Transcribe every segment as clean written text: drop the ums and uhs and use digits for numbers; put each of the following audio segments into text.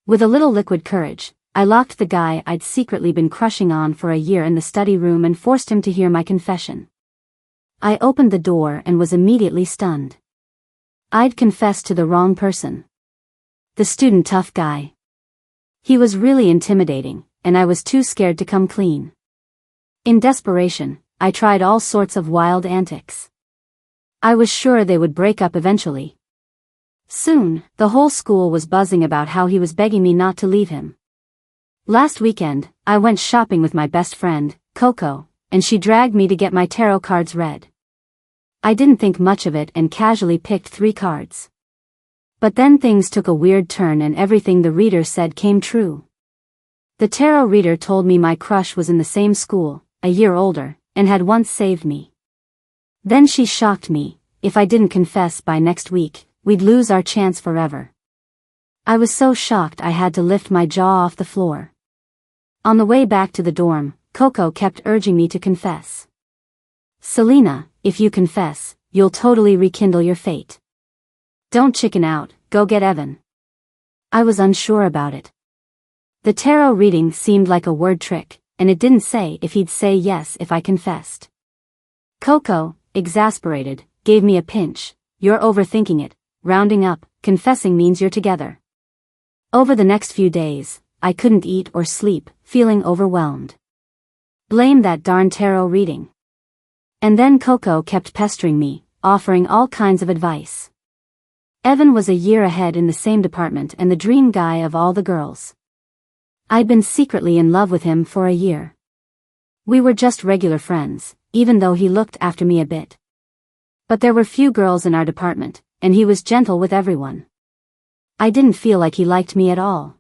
With a little liquid courage, I locked the guy I'd secretly been crushing on for a year in the study room and forced him to hear my confession. I opened the door and was immediately stunned. I'd confessed to the wrong person. The student tough guy. He was really intimidating, and I was too scared to come clean. In desperation, I tried all sorts of wild antics. I was sure they would break up eventually. Soon, the whole school was buzzing about how he was begging me not to leave him. Last weekend, I went shopping with my best friend, Coco, and she dragged me to get my tarot cards read. I didn't think much of it and casually picked 3 cards. But then things took a weird turn and everything the reader said came true. The tarot reader told me my crush was in the same school, a year older, and had once saved me. Then she shocked me: if I didn't confess by next week, we'd lose our chance forever. I was so shocked I had to lift my jaw off the floor. On the way back to the dorm, Coco kept urging me to confess. "Selena, if you confess, you'll totally rekindle your fate. Don't chicken out, go get Evan." I was unsure about it. The tarot reading seemed like a word trick, and it didn't say if he'd say yes if I confessed. Coco, exasperated, gave me a pinch. "You're overthinking it. Rounding up, confessing means you're together." Over the next few days, I couldn't eat or sleep, feeling overwhelmed. Blame that darn tarot reading. And then Coco kept pestering me, offering all kinds of advice. Evan was a year ahead in the same department and the dream guy of all the girls. I'd been secretly in love with him for a year. We were just regular friends, even though he looked after me a bit. But there were few girls in our department, and he was gentle with everyone. I didn't feel like he liked me at all.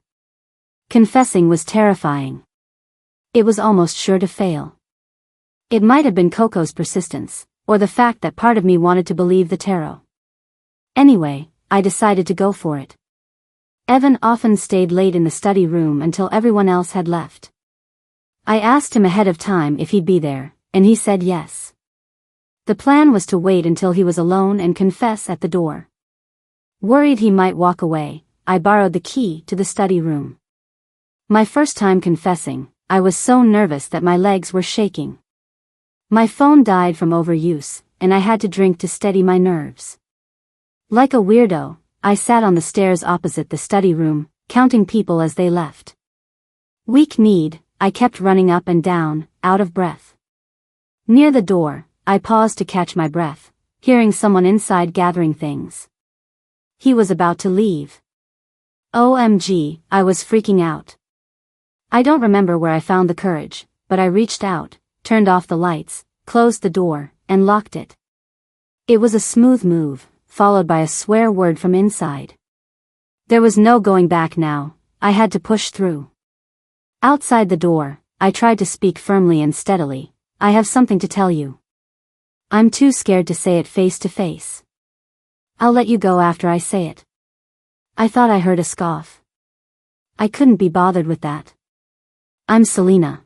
Confessing was terrifying. It was almost sure to fail. It might have been Coco's persistence, or the fact that part of me wanted to believe the tarot. Anyway, I decided to go for it. Evan often stayed late in the study room until everyone else had left. I asked him ahead of time if he'd be there, and he said yes. The plan was to wait until he was alone and confess at the door. Worried he might walk away, I borrowed the key to the study room. My first time confessing, I was so nervous that my legs were shaking. My phone died from overuse, and I had to drink to steady my nerves. Like a weirdo, I sat on the stairs opposite the study room, counting people as they left. Weak-kneed, I kept running up and down, out of breath. Near the door, I paused to catch my breath, hearing someone inside gathering things. He was about to leave. OMG, I was freaking out. I don't remember where I found the courage, but I reached out, turned off the lights, closed the door, and locked it. It was a smooth move, followed by a swear word from inside. There was no going back now, I had to push through. Outside the door, I tried to speak firmly and steadily. "I have something to tell you. I'm too scared to say it face to face. I'll let you go after I say it." I thought I heard a scoff. I couldn't be bothered with that. "I'm Selena.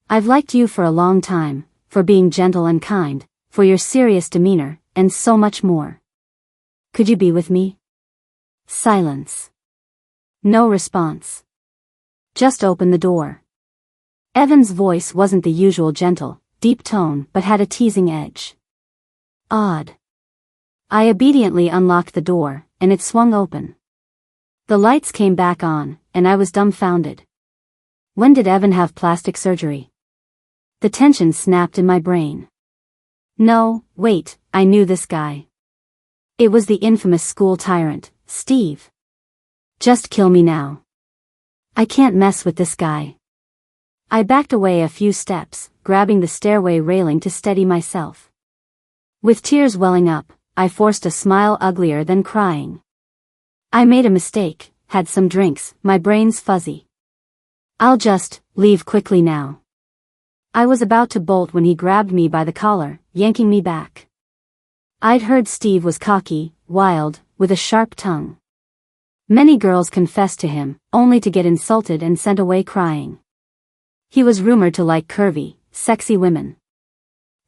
I've liked you for a long time, for being gentle and kind, for your serious demeanor, and so much more. Could you be with me?" Silence. No response. "Just open the door." Evan's voice wasn't the usual gentle, deep tone but had a teasing edge. Odd. I obediently unlocked the door, and it swung open. The lights came back on, and I was dumbfounded. When did Evan have plastic surgery? The tension snapped in my brain. No, wait, I knew this guy. It was the infamous school tyrant, Steve. Just kill me now. I can't mess with this guy. I backed away a few steps, grabbing the stairway railing to steady myself. With tears welling up, I forced a smile uglier than crying. I made a mistake, had some drinks, my brain's fuzzy. I'll just leave quickly now. I was about to bolt when he grabbed me by the collar, yanking me back. I'd heard Steve was cocky, wild, with a sharp tongue. Many girls confessed to him, only to get insulted and sent away crying. He was rumored to like curvy, sexy women.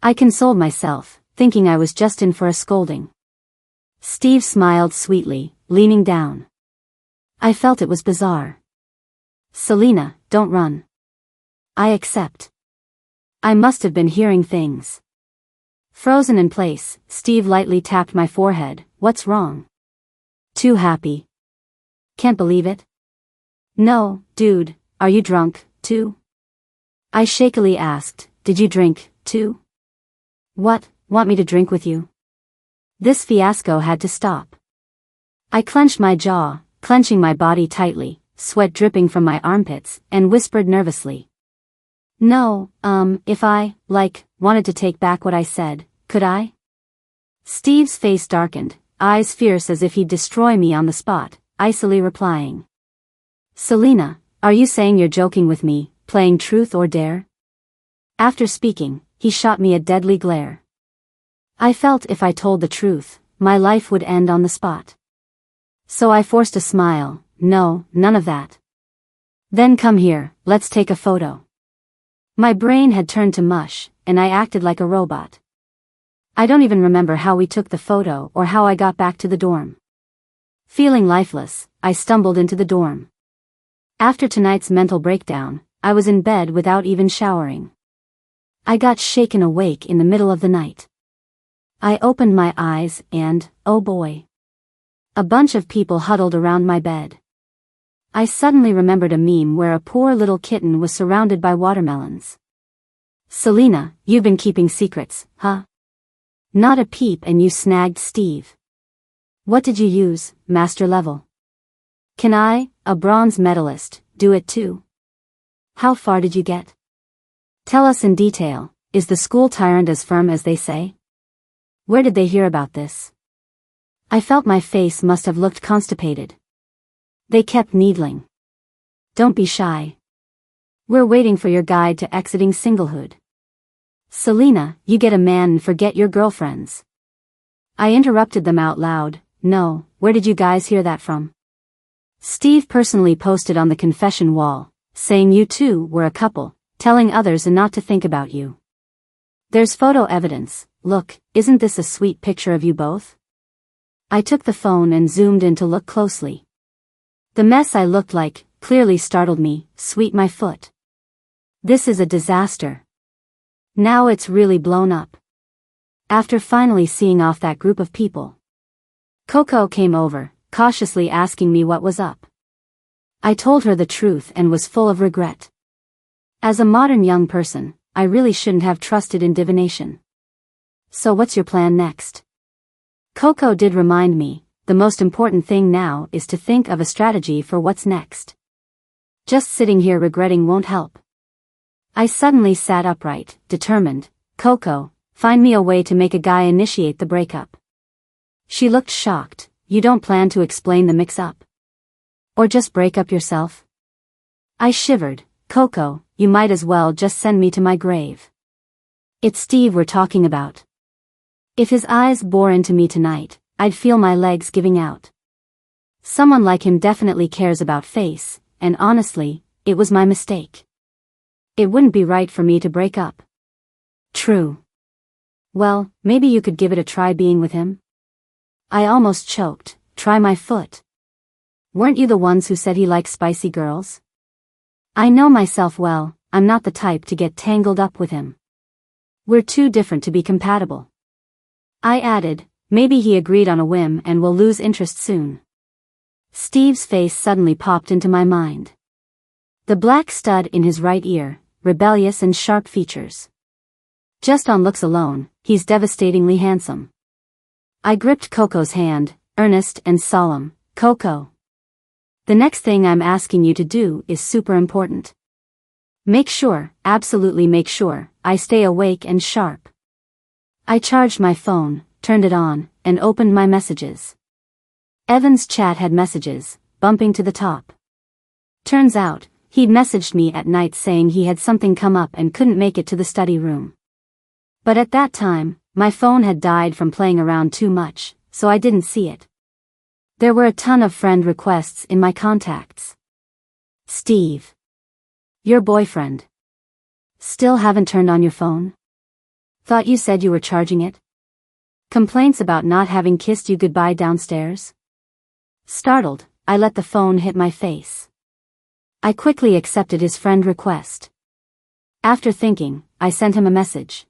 I consoled myself, thinking I was just in for a scolding. Steve smiled sweetly, leaning down. I felt it was bizarre. Selena, don't run. I accept. I must have been hearing things. Frozen in place, Steve lightly tapped my forehead. What's wrong? Too happy. Can't believe it? No, dude, are you drunk, too? I shakily asked, did you drink, too? What, want me to drink with you? This fiasco had to stop. I clenched my jaw, clenching my body tightly, sweat dripping from my armpits, and whispered nervously. No, if I, wanted to take back what I said, could I? Steve's face darkened, eyes fierce as if he'd destroy me on the spot, icily replying. Selena, are you saying you're joking with me, playing truth or dare? After speaking, he shot me a deadly glare. I felt if I told the truth, my life would end on the spot. So I forced a smile. No, none of that. Then come here, let's take a photo. My brain had turned to mush, and I acted like a robot. I don't even remember how we took the photo or how I got back to the dorm. Feeling lifeless, I stumbled into the dorm. After tonight's mental breakdown, I was in bed without even showering. I got shaken awake in the middle of the night. I opened my eyes and, oh boy. A bunch of people huddled around my bed. I suddenly remembered a meme where a poor little kitten was surrounded by watermelons. Selena, you've been keeping secrets, huh? Not a peep, and you snagged Steve. What did you use, master level? Can I, a bronze medalist, do it too? How far did you get? Tell us in detail, is the school tyrant as firm as they say? Where did they hear about this? I felt my face must have looked constipated. They kept needling. Don't be shy. We're waiting for your guide to exiting singlehood. Selena, you get a man and forget your girlfriends. I interrupted them out loud. No, where did you guys hear that from? Steve personally posted on the confession wall, saying you two were a couple, telling others not to think about you. There's photo evidence. Look, isn't this a sweet picture of you both? I took the phone and zoomed in to look closely. The mess I looked like clearly startled me. Sweet my foot. This is a disaster. Now it's really blown up. After finally seeing off that group of people, Coco came over, cautiously asking me what was up. I told her the truth and was full of regret. As a modern young person, I really shouldn't have trusted in divination. So what's your plan next? Coco did remind me, the most important thing now is to think of a strategy for what's next. Just sitting here regretting won't help. I suddenly sat upright, determined. Coco, find me a way to make a guy initiate the breakup. She looked shocked. You don't plan to explain the mix-up? Or just break up yourself? I shivered. Coco, you might as well just send me to my grave. It's Steve we're talking about. If his eyes bore into me tonight, I'd feel my legs giving out. Someone like him definitely cares about face, and honestly, it was my mistake. It wouldn't be right for me to break up. True. Well, maybe you could give it a try being with him? I almost choked. Try my foot. Weren't you the ones who said he likes spicy girls? I know myself well, I'm not the type to get tangled up with him. We're too different to be compatible. I added, maybe he agreed on a whim and will lose interest soon. Steve's face suddenly popped into my mind. The black stud in his right ear, rebellious and sharp features. Just on looks alone, he's devastatingly handsome. I gripped Coco's hand, earnest and solemn. Coco. The next thing I'm asking you to do is super important. Make sure, absolutely make sure, I stay awake and sharp. I charged my phone, turned it on, and opened my messages. Evan's chat had messages, bumping to the top. Turns out, he'd messaged me at night saying he had something come up and couldn't make it to the study room. But at that time, my phone had died from playing around too much, so I didn't see it. There were a ton of friend requests in my contacts. Steve. Your boyfriend. Still haven't turned on your phone? Thought you said you were charging it? Complaints about not having kissed you goodbye downstairs? Startled, I let the phone hit my face. I quickly accepted his friend request. After thinking, I sent him a message.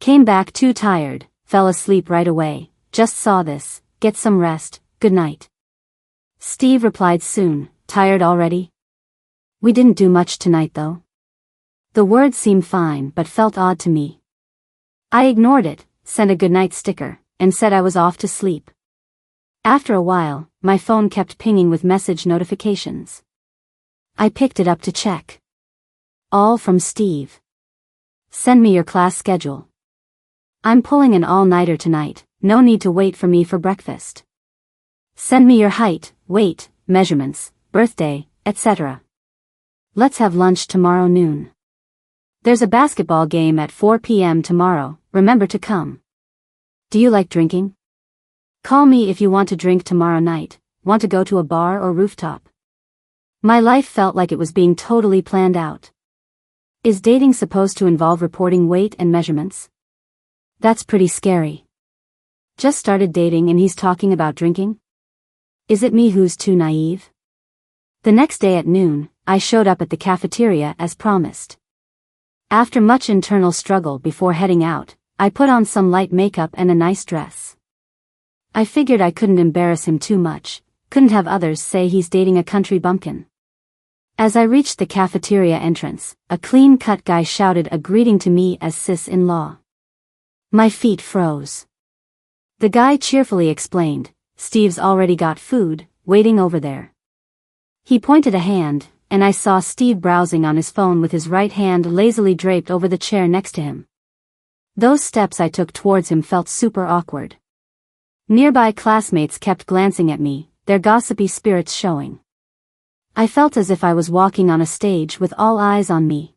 Came back too tired, fell asleep right away, just saw this, get some rest, good night. Steve replied soon, tired already? We didn't do much tonight though. The words seemed fine but felt odd to me. I ignored it, sent a goodnight sticker, and said I was off to sleep. After a while, my phone kept pinging with message notifications. I picked it up to check. All from Steve. Send me your class schedule. I'm pulling an all-nighter tonight, no need to wait for me for breakfast. Send me your height, weight, measurements, birthday, etc. Let's have lunch tomorrow noon. There's a basketball game at 4 p.m. tomorrow, remember to come. Do you like drinking? Call me if you want to drink tomorrow night, want to go to a bar or rooftop. My life felt like it was being totally planned out. Is dating supposed to involve reporting weight and measurements? That's pretty scary. Just started dating and he's talking about drinking? Is it me who's too naive? The next day at noon, I showed up at the cafeteria as promised. After much internal struggle before heading out, I put on some light makeup and a nice dress. I figured I couldn't embarrass him too much, couldn't have others say he's dating a country bumpkin. As I reached the cafeteria entrance, a clean-cut guy shouted a greeting to me as sis-in-law. My feet froze. The guy cheerfully explained, Steve's already got food, waiting over there. He pointed a hand, and I saw Steve browsing on his phone with his right hand lazily draped over the chair next to him. Those steps I took towards him felt super awkward. Nearby classmates kept glancing at me, their gossipy spirits showing. I felt as if I was walking on a stage with all eyes on me.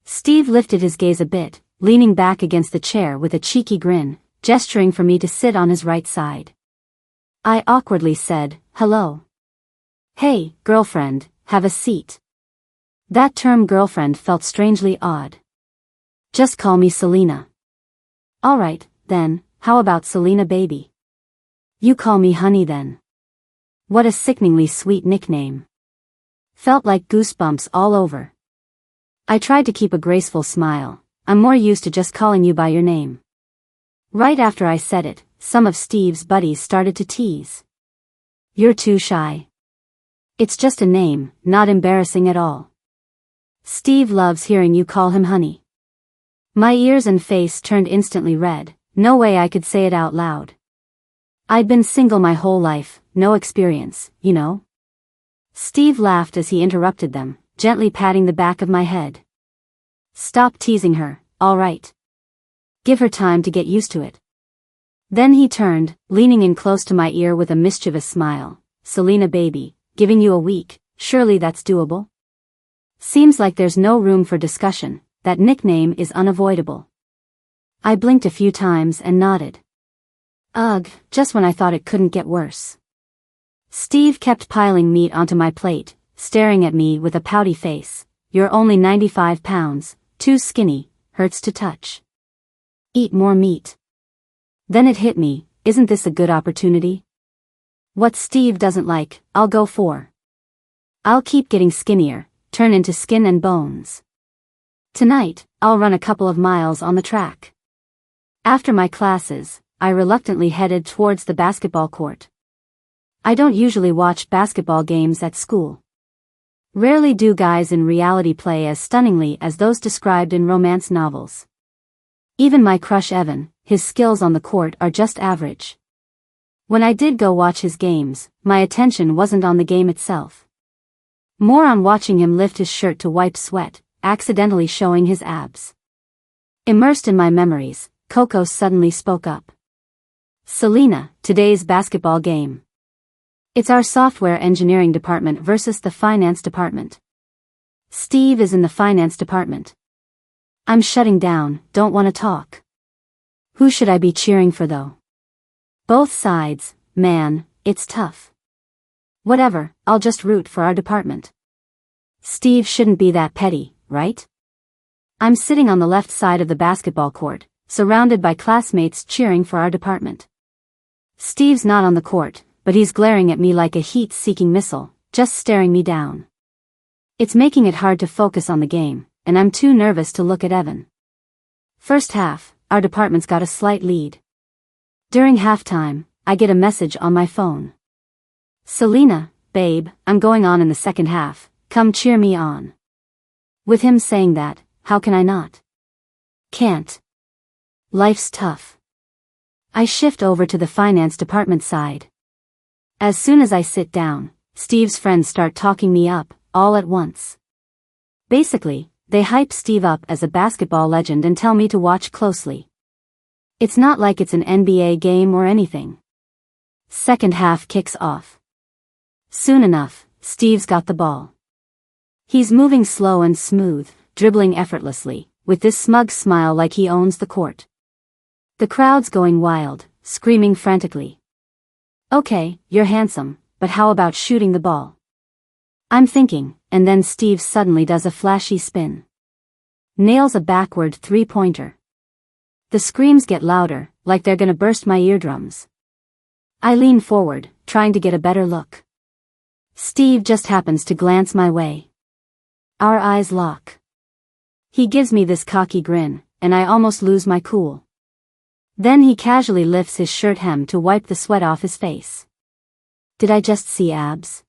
Steve lifted his gaze a bit, leaning back against the chair with a cheeky grin, gesturing for me to sit on his right side. I awkwardly said, hello. Hey, girlfriend, have a seat. That term girlfriend felt strangely odd. Just call me Selena. Alright, then, how about Selena baby? You call me honey then. What a sickeningly sweet nickname. Felt like goosebumps all over. I tried to keep a graceful smile, I'm more used to just calling you by your name. Right after I said it, some of Steve's buddies started to tease. You're too shy. It's just a name, not embarrassing at all. Steve loves hearing you call him honey. My ears and face turned instantly red, no way I could say it out loud. I'd been single my whole life, no experience, you know? Steve laughed as he interrupted them, gently patting the back of my head. Stop teasing her, all right. Give her time to get used to it. Then he turned, leaning in close to my ear with a mischievous smile. Selena baby, giving you a week, surely that's doable? Seems like there's no room for discussion, that nickname is unavoidable. I blinked a few times and nodded. Ugh, just when I thought it couldn't get worse. Steve kept piling meat onto my plate, staring at me with a pouty face. You're only 95 pounds, too skinny, hurts to touch. Eat more meat. Then it hit me, isn't this a good opportunity? What Steve doesn't like, I'll go for. I'll keep getting skinnier, turn into skin and bones. Tonight, I'll run a couple of miles on the track. After my classes, I reluctantly headed towards the basketball court. I don't usually watch basketball games at school. Rarely do guys in reality play as stunningly as those described in romance novels. Even my crush Evan, his skills on the court are just average. When I did go watch his games, my attention wasn't on the game itself. More on watching him lift his shirt to wipe sweat, accidentally showing his abs. Immersed in my memories, Coco suddenly spoke up. Selena, today's basketball game. It's our software engineering department versus the finance department. Steve is in the finance department. I'm shutting down, don't want to talk. Who should I be cheering for though? Both sides, man, it's tough. Whatever, I'll just root for our department. Steve shouldn't be that petty, right? I'm sitting on the left side of the basketball court, surrounded by classmates cheering for our department. Steve's not on the court, but he's glaring at me like a heat-seeking missile, just staring me down. It's making it hard to focus on the game, and I'm too nervous to look at Evan. First half, our department's got a slight lead. During halftime, I get a message on my phone. Selena, babe, I'm going on in the second half, come cheer me on. With him saying that, how can I not? Can't. Life's tough. I shift over to the finance department side. As soon as I sit down, Steve's friends start talking me up, all at once. Basically, they hype Steve up as a basketball legend and tell me to watch closely. It's not like it's an NBA game or anything. Second half kicks off. Soon enough, Steve's got the ball. He's moving slow and smooth, dribbling effortlessly, with this smug smile like he owns the court. The crowd's going wild, screaming frantically. Okay, you're handsome, but how about shooting the ball? I'm thinking, and then Steve suddenly does a flashy spin. Nails a backward three-pointer. The screams get louder, like they're gonna burst my eardrums. I lean forward, trying to get a better look. Steve just happens to glance my way. Our eyes lock. He gives me this cocky grin, and I almost lose my cool. Then he casually lifts his shirt hem to wipe the sweat off his face. Did I just see abs?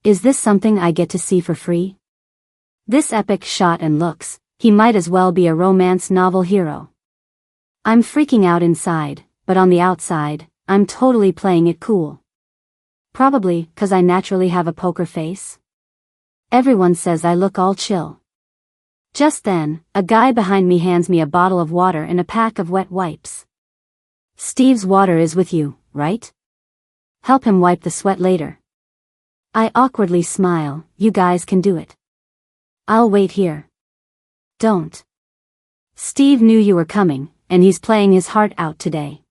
Is this something I get to see for free? This epic shot and looks, he might as well be a romance novel hero. I'm freaking out inside, but on the outside, I'm totally playing it cool. Probably 'cause I naturally have a poker face. Everyone says I look all chill. Just then, a guy behind me hands me a bottle of water and a pack of wet wipes. Steve's water is with you, right? Help him wipe the sweat later. I awkwardly smile, you guys can do it. I'll wait here. Don't. Steve knew you were coming, and he's playing his heart out today.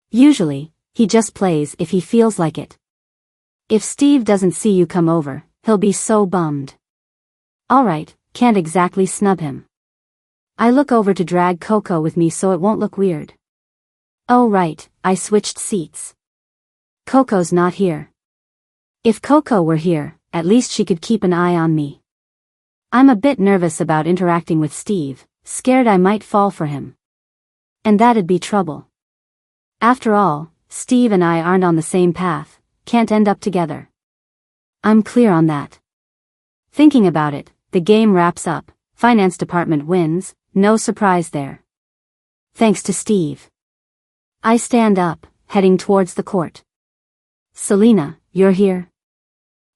Usually, he just plays if he feels like it. If Steve doesn't see you come over, he'll be so bummed. Alright, can't exactly snub him. I look over to drag Coco with me so it won't look weird. Oh right, I switched seats. Coco's not here. If Coco were here, at least she could keep an eye on me. I'm a bit nervous about interacting with Steve, scared I might fall for him. And that'd be trouble. After all, Steve and I aren't on the same path, can't end up together. I'm clear on that. Thinking about it, the game wraps up, finance department wins, no surprise there. Thanks to Steve. I stand up, heading towards the court. Selena, you're here?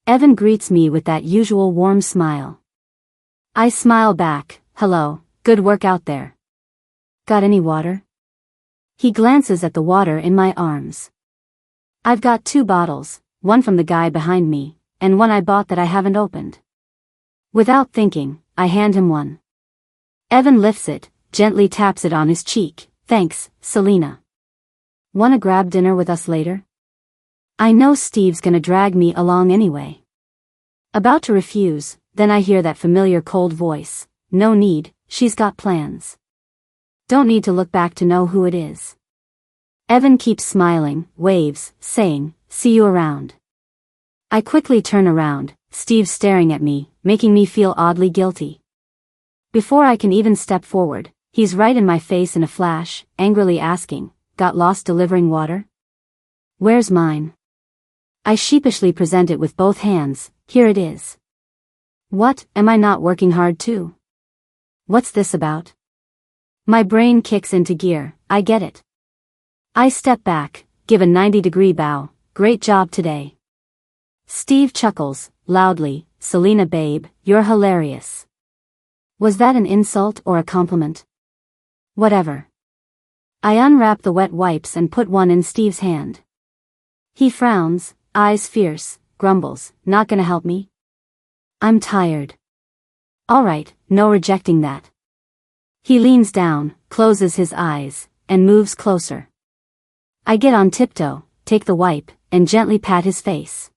Evan greets me with that usual warm smile. I smile back, hello, good work out there. Got any water? He glances at the water in my arms. I've got 2 bottles, one from the guy behind me, and one I bought that I haven't opened. Without thinking, I hand him one. Evan lifts it, gently taps it on his cheek. Thanks, Selena. Wanna grab dinner with us later? I know Steve's gonna drag me along anyway. About to refuse, then I hear that familiar cold voice. No need, she's got plans. Don't need to look back to know who it is. Evan keeps smiling, waves, saying, see you around. I quickly turn around, Steve's staring at me, making me feel oddly guilty. Before I can even step forward, he's right in my face in a flash, angrily asking, got lost delivering water? Where's mine? I sheepishly present it with both hands, here it is. What, am I not working hard too? What's this about? My brain kicks into gear, I get it. I step back, give a 90-degree bow, great job today. Steve chuckles, loudly, Selena babe, you're hilarious. Was that an insult or a compliment? Whatever. I unwrap the wet wipes and put one in Steve's hand. He frowns, eyes fierce, grumbles, not gonna help me? I'm tired. Alright, no rejecting that. He leans down, closes his eyes, and moves closer. I get on tiptoe, take the wipe, and gently pat his face.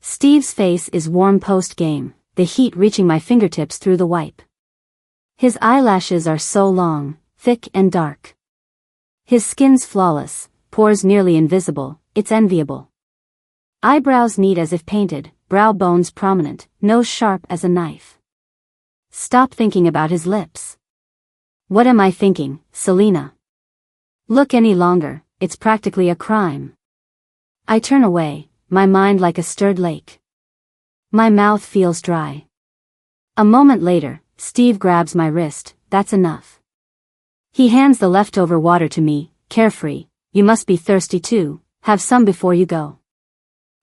Steve's face is warm post-game, the heat reaching my fingertips through the wipe. His eyelashes are so long, thick and dark. His skin's flawless, pores nearly invisible, it's enviable. Eyebrows neat as if painted, brow bones prominent, nose sharp as a knife. Stop thinking about his lips. What am I thinking, Selena? Look any longer, it's practically a crime. I turn away, my mind like a stirred lake. My mouth feels dry. A moment later, Steve grabs my wrist, that's enough. He hands the leftover water to me, carefree. You must be thirsty too, have some before you go.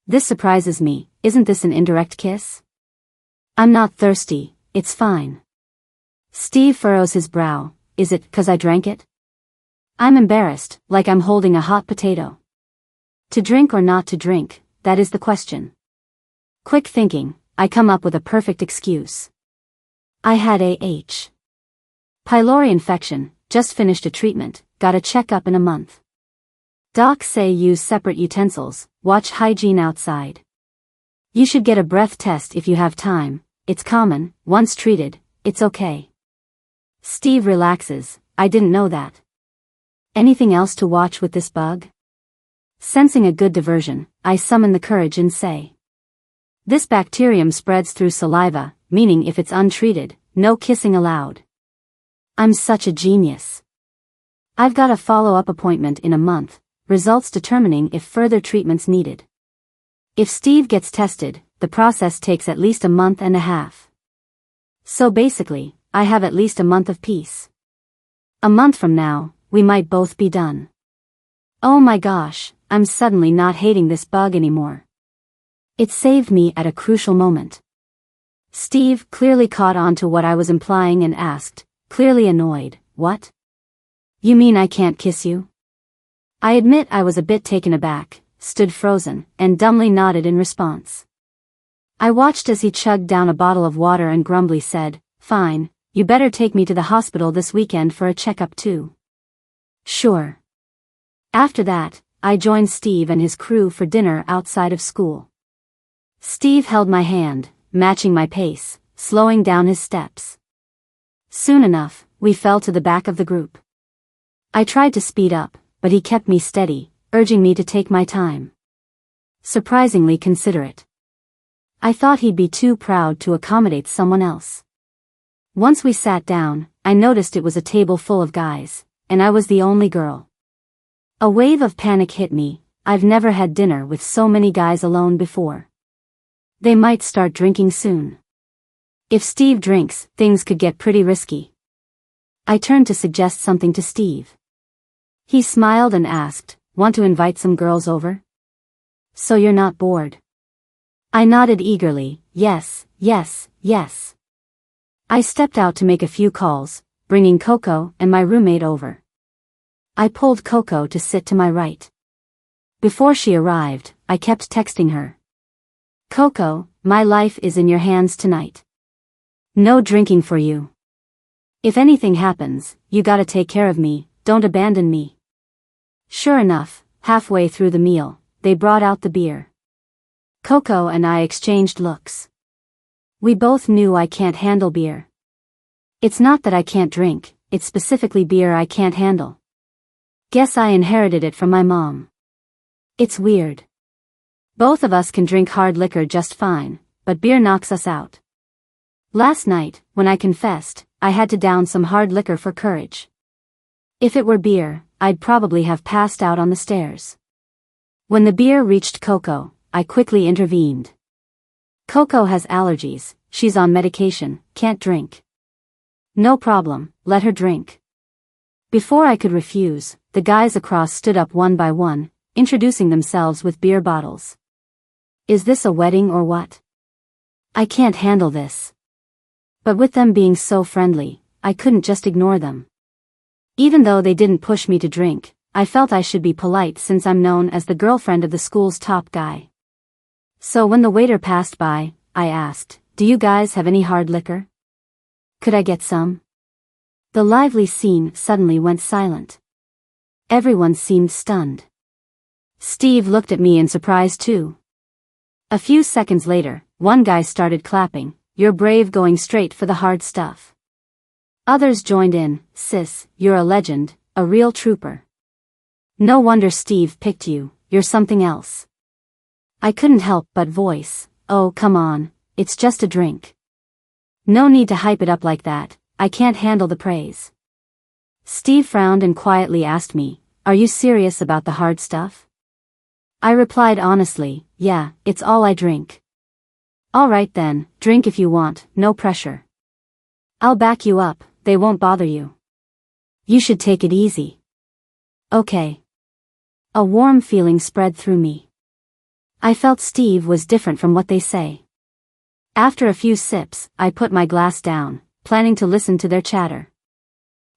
This surprises me, isn't this an indirect kiss? I'm not thirsty, it's fine. Steve furrows his brow, is it 'cause I drank it? I'm embarrassed, like I'm holding a hot potato. To drink or not to drink, that is the question. Quick thinking, I come up with a perfect excuse. I had A.H. pylori infection, just finished a treatment, got a checkup in a month. Docs say use separate utensils, watch hygiene outside. You should get a breath test if you have time, it's common, once treated, it's okay. Steve relaxes, I didn't know that. Anything else to watch with this bug? Sensing a good diversion, I summon the courage and say. This bacterium spreads through saliva, meaning if it's untreated, no kissing allowed. I'm such a genius. I've got a follow-up appointment in a month, results determining if further treatment's needed. If Steve gets tested, the process takes at least a month and a half. So basically, I have at least a month of peace. A month from now, we might both be done. Oh my gosh, I'm suddenly not hating this bug anymore. It saved me at a crucial moment. Steve clearly caught on to what I was implying and asked, clearly annoyed, what? You mean I can't kiss you? I admit I was a bit taken aback, stood frozen, and dumbly nodded in response. I watched as he chugged down a bottle of water and grumbly said, fine, you better take me to the hospital this weekend for a checkup too. Sure. After that, I joined Steve and his crew for dinner outside of school. Steve held my hand, matching my pace, slowing down his steps. Soon enough, we fell to the back of the group. I tried to speed up, but he kept me steady, urging me to take my time. Surprisingly considerate. I thought he'd be too proud to accommodate someone else. Once we sat down, I noticed it was a table full of guys, and I was the only girl. A wave of panic hit me, I've never had dinner with so many guys alone before. They might start drinking soon. If Steve drinks, things could get pretty risky. I turned to suggest something to Steve. He smiled and asked, want to invite some girls over? So you're not bored? I nodded eagerly, yes, yes, yes. I stepped out to make a few calls, bringing Coco and my roommate over. I pulled Coco to sit to my right. Before she arrived, I kept texting her. Coco, my life is in your hands tonight. No drinking for you. If anything happens, you gotta take care of me, don't abandon me. Sure enough, halfway through the meal, they brought out the beer. Coco and I exchanged looks. We both knew I can't handle beer. It's not that I can't drink, it's specifically beer I can't handle. Guess I inherited it from my mom. It's weird. Both of us can drink hard liquor just fine, but beer knocks us out. Last night, when I confessed, I had to down some hard liquor for courage. If it were beer, I'd probably have passed out on the stairs. When the beer reached Coco, I quickly intervened. Coco has allergies, she's on medication, can't drink. No problem, let her drink. Before I could refuse, the guys across stood up one by one, introducing themselves with beer bottles. Is this a wedding or what? I can't handle this. But with them being so friendly, I couldn't just ignore them. Even though they didn't push me to drink, I felt I should be polite since I'm known as the girlfriend of the school's top guy. So when the waiter passed by, I asked, do you guys have any hard liquor? Could I get some? The lively scene suddenly went silent. Everyone seemed stunned. Steve looked at me in surprise too. A few seconds later, one guy started clapping, you're brave going straight for the hard stuff. Others joined in, sis, you're a legend, a real trooper. No wonder Steve picked you, you're something else. I couldn't help but voice, "Oh, come on, it's just a drink. No need to hype it up like that, I can't handle the praise." Steve frowned and quietly asked me, "Are you serious about the hard stuff?" I replied honestly, "Yeah, it's all I drink." "Alright then, drink if you want, no pressure. I'll back you up, they won't bother you. You should take it easy." "Okay." A warm feeling spread through me. I felt Steve was different from what they say. After a few sips, I put my glass down, planning to listen to their chatter.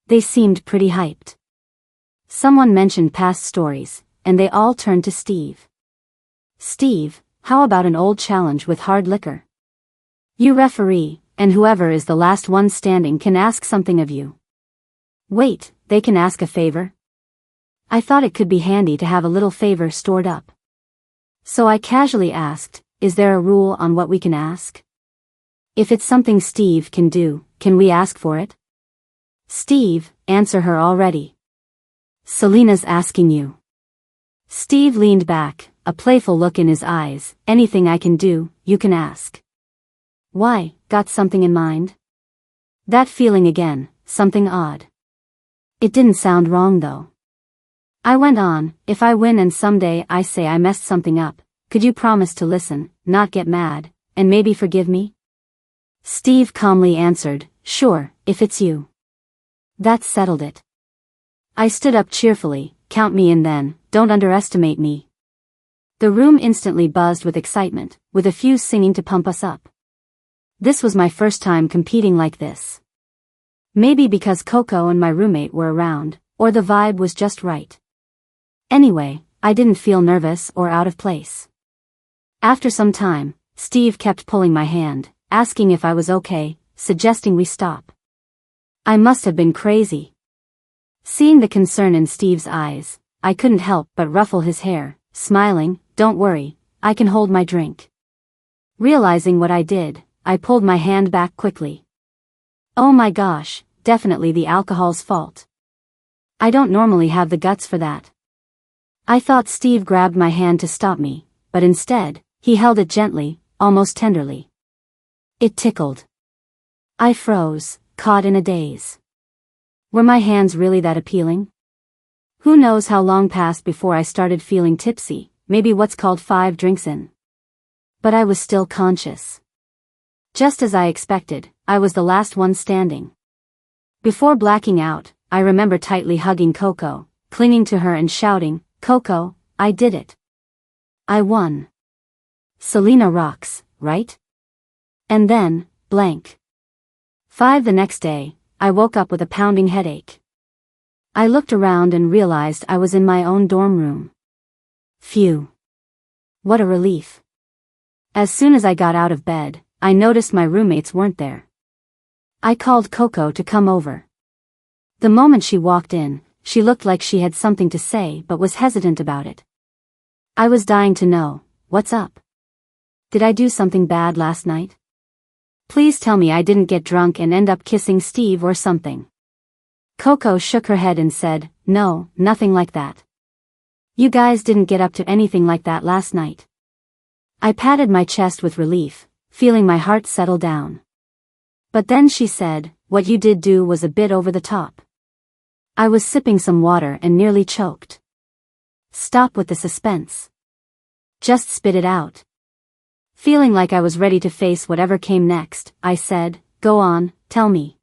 They seemed pretty hyped. Someone mentioned past stories, and they all turned to Steve. "Steve, how about an old challenge with hard liquor? You referee, and whoever is the last one standing can ask something of you." "Wait, they can ask a favor?" I thought it could be handy to have a little favor stored up. So I casually asked, "Is there a rule on what we can ask? If it's something Steve can do, can we ask for it?" "Steve, answer her already. Selena's asking you." Steve leaned back, a playful look in his eyes. "Anything I can do, you can ask." "Why, got something in mind?" That feeling again, something odd. It didn't sound wrong though. I went on, "If I win and someday I say I messed something up, could you promise to listen, not get mad, and maybe forgive me?" Steve calmly answered, "Sure, if it's you." That settled it. I stood up cheerfully, "Count me in then, don't underestimate me." The room instantly buzzed with excitement, with a few singing to pump us up. This was my first time competing like this. Maybe because Coco and my roommate were around, or the vibe was just right. Anyway, I didn't feel nervous or out of place. After some time, Steve kept pulling my hand, asking if I was okay, suggesting we stop. I must have been crazy. Seeing the concern in Steve's eyes, I couldn't help but ruffle his hair, smiling, "Don't worry, I can hold my drink." Realizing what I did, I pulled my hand back quickly. Oh my gosh, definitely the alcohol's fault. I don't normally have the guts for that. I thought Steve grabbed my hand to stop me, but instead, he held it gently, almost tenderly. It tickled. I froze, caught in a daze. Were my hands really that appealing? Who knows how long passed before I started feeling tipsy, maybe what's called 5 drinks in. But I was still conscious. Just as I expected, I was the last one standing. Before blacking out, I remember tightly hugging Coco, clinging to her and shouting, "Coco, I did it. I won. Selena rocks, right?" And then, blank. 5 the next day, I woke up with a pounding headache. I looked around and realized I was in my own dorm room. Phew. What a relief. As soon as I got out of bed, I noticed my roommates weren't there. I called Coco to come over. The moment she walked in, she looked like she had something to say but was hesitant about it. I was dying to know, "What's up? Did I do something bad last night? Please tell me I didn't get drunk and end up kissing Steve or something." Coco shook her head and said, "No, nothing like that. You guys didn't get up to anything like that last night." I patted my chest with relief, feeling my heart settle down. But then she said, "What you did do was a bit over the top." I was sipping some water and nearly choked. "Stop with the suspense. Just spit it out." Feeling like I was ready to face whatever came next, I said, "Go on, tell me.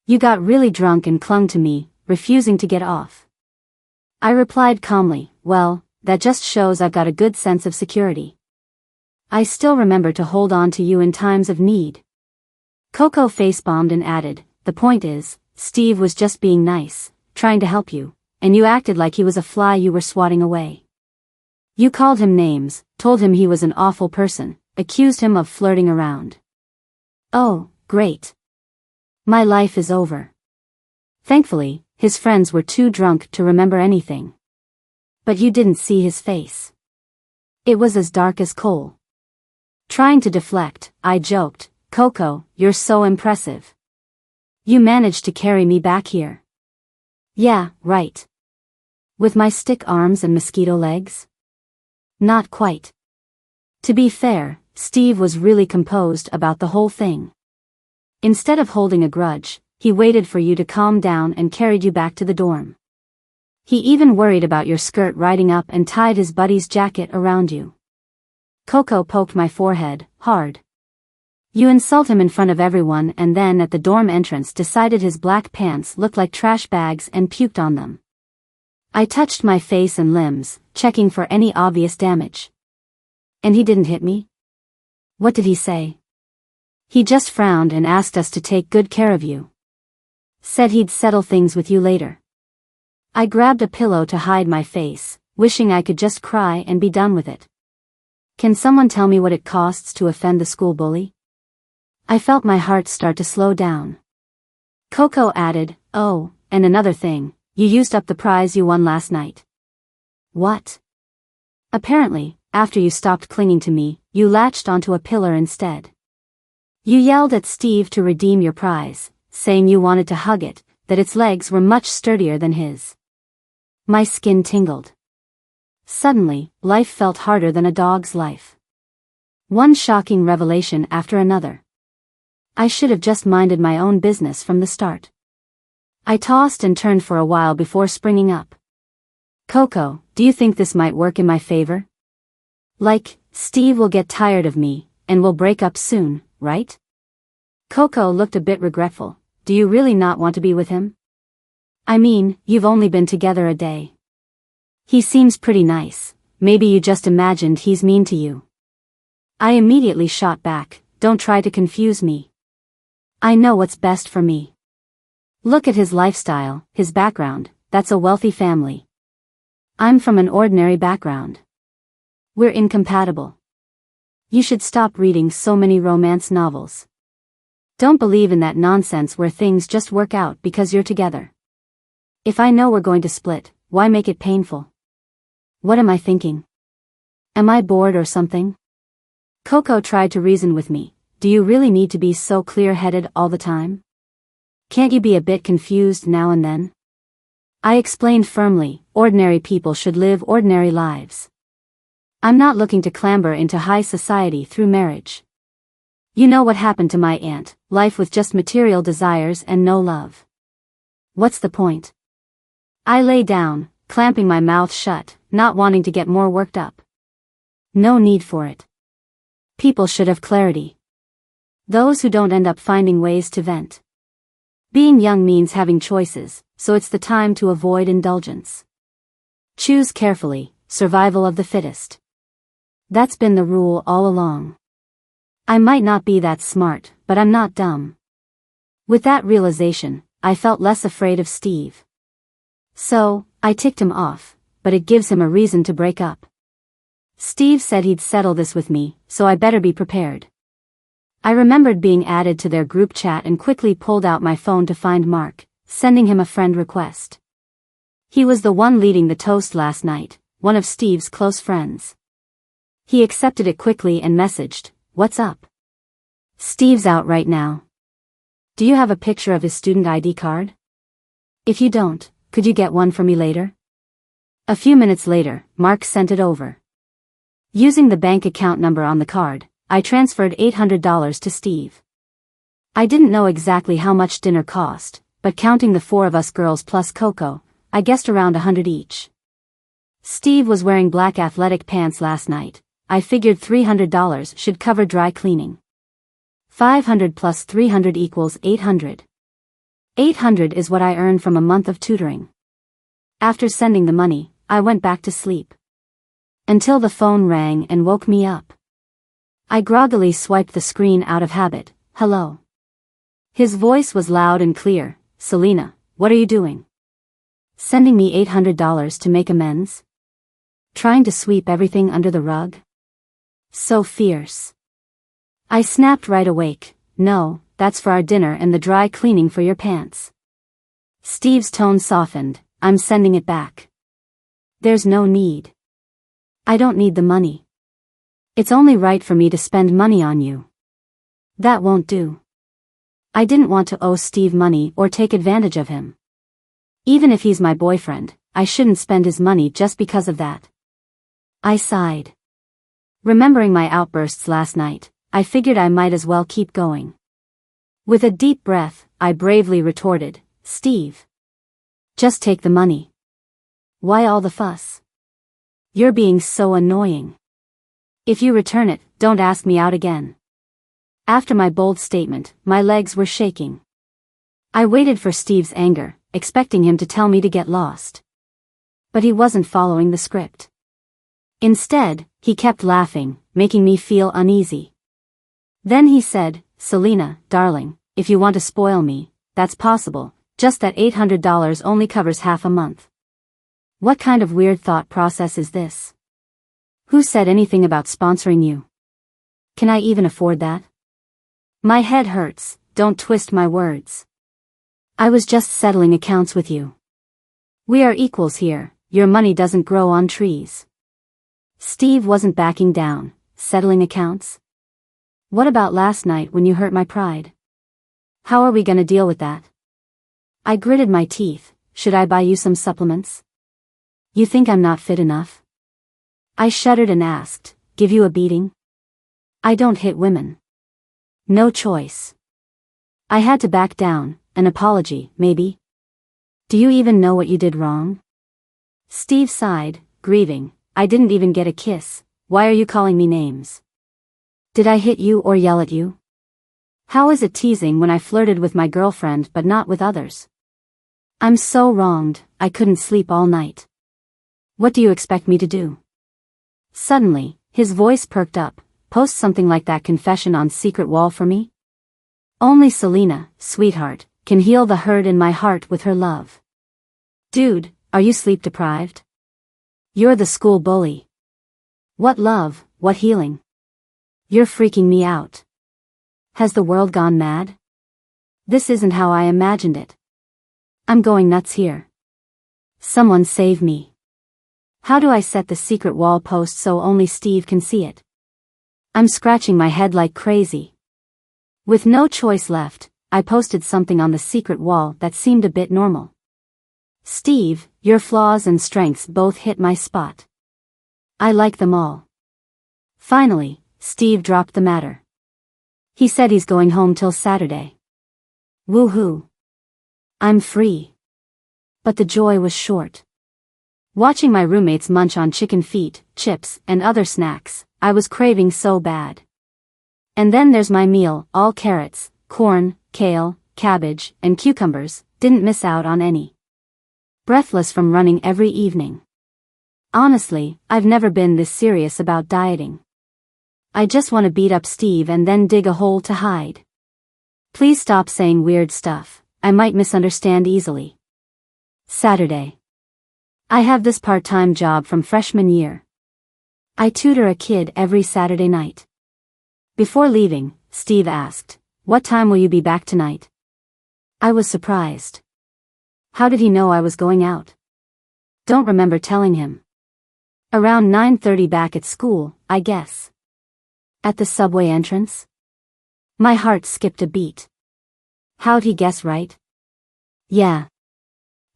You got really drunk and clung to me, refusing to get off." I replied calmly, "Well, that just shows I've got a good sense of security. I still remember to hold on to you in times of need." Coco face-bombed and added, "The point is, Steve was just being nice, trying to help you, and you acted like he was a fly you were swatting away. You called him names, told him he was an awful person, accused him of flirting around. Oh, great. My life is over." Thankfully, his friends were too drunk to remember anything. But you didn't see his face. It was as dark as coal. Trying to deflect, I joked, "Coco, you're so impressive. You managed to carry me back here." "Yeah, right. With my stick arms and mosquito legs?" "Not quite. To be fair, Steve was really composed about the whole thing. Instead of holding a grudge, he waited for you to calm down and carried you back to the dorm. He even worried about your skirt riding up and tied his buddy's jacket around you. Coco poked my forehead, hard. You insult him in front of everyone and then at the dorm entrance decided his black pants looked like trash bags and puked on them. I touched my face and limbs, checking for any obvious damage. And he didn't hit me? What did he say? He just frowned and asked us to take good care of you. Said he'd settle things with you later. I grabbed a pillow to hide my face, wishing I could just cry and be done with it. Can someone tell me what it costs to offend the school bully? I felt my heart start to slow down. Coco added, oh, and another thing, you used up the prize you won last night. What? Apparently, after you stopped clinging to me, you latched onto a pillar instead. You yelled at Steve to redeem your prize, saying you wanted to hug it, that its legs were much sturdier than his. My skin tingled. Suddenly, life felt harder than a dog's life. One shocking revelation after another. I should have just minded my own business from the start. I tossed and turned for a while before springing up. Coco, do you think this might work in my favor? Like, Steve will get tired of me, and we'll break up soon, right? Coco looked a bit regretful. Do you really not want to be with him? I mean, you've only been together a day. He seems pretty nice, maybe you just imagined he's mean to you. I immediately shot back, don't try to confuse me. I know what's best for me. Look at his lifestyle, his background, that's a wealthy family. I'm from an ordinary background. We're incompatible. You should stop reading so many romance novels. Don't believe in that nonsense where things just work out because you're together. If I know we're going to split, why make it painful? What am I thinking? Am I bored or something? Coco tried to reason with me. Do you really need to be so clear-headed all the time? Can't you be a bit confused now and then? I explained firmly, ordinary people should live ordinary lives. I'm not looking to clamber into high society through marriage. You know what happened to my aunt, life with just material desires and no love. What's the point? I lay down, clamping my mouth shut, not wanting to get more worked up. No need for it. People should have clarity. Those who don't end up finding ways to vent. Being young means having choices, so it's the time to avoid indulgence. Choose carefully, survival of the fittest. That's been the rule all along. I might not be that smart, but I'm not dumb. With that realization, I felt less afraid of Steve. So, I ticked him off, but it gives him a reason to break up. Steve said he'd settle this with me, so I better be prepared. I remembered being added to their group chat and quickly pulled out my phone to find Mark, sending him a friend request. He was the one leading the toast last night, one of Steve's close friends. He accepted it quickly and messaged, "What's up? Steve's out right now. Do you have a picture of his student ID card? If you don't, could you get one for me later?" A few minutes later, Mark sent it over. Using the bank account number on the card, I transferred $800 to Steve. I didn't know exactly how much dinner cost, but counting the four of us girls plus Coco, I guessed around $100 each. Steve was wearing black athletic pants last night. I figured $300 should cover dry cleaning. 500 plus 300 equals 800. 800 is what I earned from a month of tutoring. After sending the money, I went back to sleep. Until the phone rang and woke me up. I groggily swiped the screen out of habit. "Hello." His voice was loud and clear. "Selena, what are you doing? Sending me $800 to make amends? Trying to sweep everything under the rug? So fierce." I snapped right awake. "No, that's for our dinner and the dry cleaning for your pants." Steve's tone softened. "I'm sending it back. There's no need. I don't need the money. It's only right for me to spend money on you." "That won't do." I didn't want to owe Steve money or take advantage of him. Even if he's my boyfriend, I shouldn't spend his money just because of that. I sighed. Remembering my outbursts last night, I figured I might as well keep going. With a deep breath, I bravely retorted, "Steve. Just take the money. Why all the fuss? You're being so annoying. If you return it, don't ask me out again." After my bold statement, my legs were shaking. I waited for Steve's anger, expecting him to tell me to get lost. But he wasn't following the script. Instead, he kept laughing, making me feel uneasy. Then he said, "Selena, darling, if you want to spoil me, that's possible, just that $800 only covers half a month." What kind of weird thought process is this? Who said anything about sponsoring you? Can I even afford that? My head hurts, don't twist my words. I was just settling accounts with you. We are equals here, your money doesn't grow on trees. Steve wasn't backing down. Settling accounts? What about last night when you hurt my pride? How are we gonna deal with that? I gritted my teeth. Should I buy you some supplements? You think I'm not fit enough? I shuddered and asked, "Give you a beating?" I don't hit women. No choice. I had to back down. An apology, maybe? Do you even know what you did wrong? Steve sighed, grieving. I didn't even get a kiss. Why are you calling me names? Did I hit you or yell at you? How is it teasing when I flirted with my girlfriend but not with others? I'm so wronged, I couldn't sleep all night. What do you expect me to do? Suddenly, his voice perked up. Post something like that confession on secret wall for me? Only Selena, sweetheart, can heal the hurt in my heart with her love. Dude, are you sleep deprived? You're the school bully. What love, what healing? You're freaking me out. Has the world gone mad? This isn't how I imagined it. I'm going nuts here. Someone save me. How do I set the secret wall post so only Steve can see it? I'm scratching my head like crazy. With no choice left, I posted something on the secret wall that seemed a bit normal. Steve, your flaws and strengths both hit my spot. I like them all. Finally, Steve dropped the matter. He said he's going home till Saturday. Woohoo. I'm free. But the joy was short. Watching my roommates munch on chicken feet, chips, and other snacks, I was craving so bad. And then there's my meal, all carrots, corn, kale, cabbage, and cucumbers, didn't miss out on any. Breathless from running every evening. Honestly, I've never been this serious about dieting. I just want to beat up Steve and then dig a hole to hide. Please stop saying weird stuff, I might misunderstand easily. Saturday. I have this part-time job from freshman year. I tutor a kid every Saturday night. Before leaving, Steve asked, "What time will you be back tonight?" I was surprised. How did he know I was going out? Don't remember telling him. Around 9:30 back at school, I guess. At the subway entrance? My heart skipped a beat. How'd he guess right? Yeah.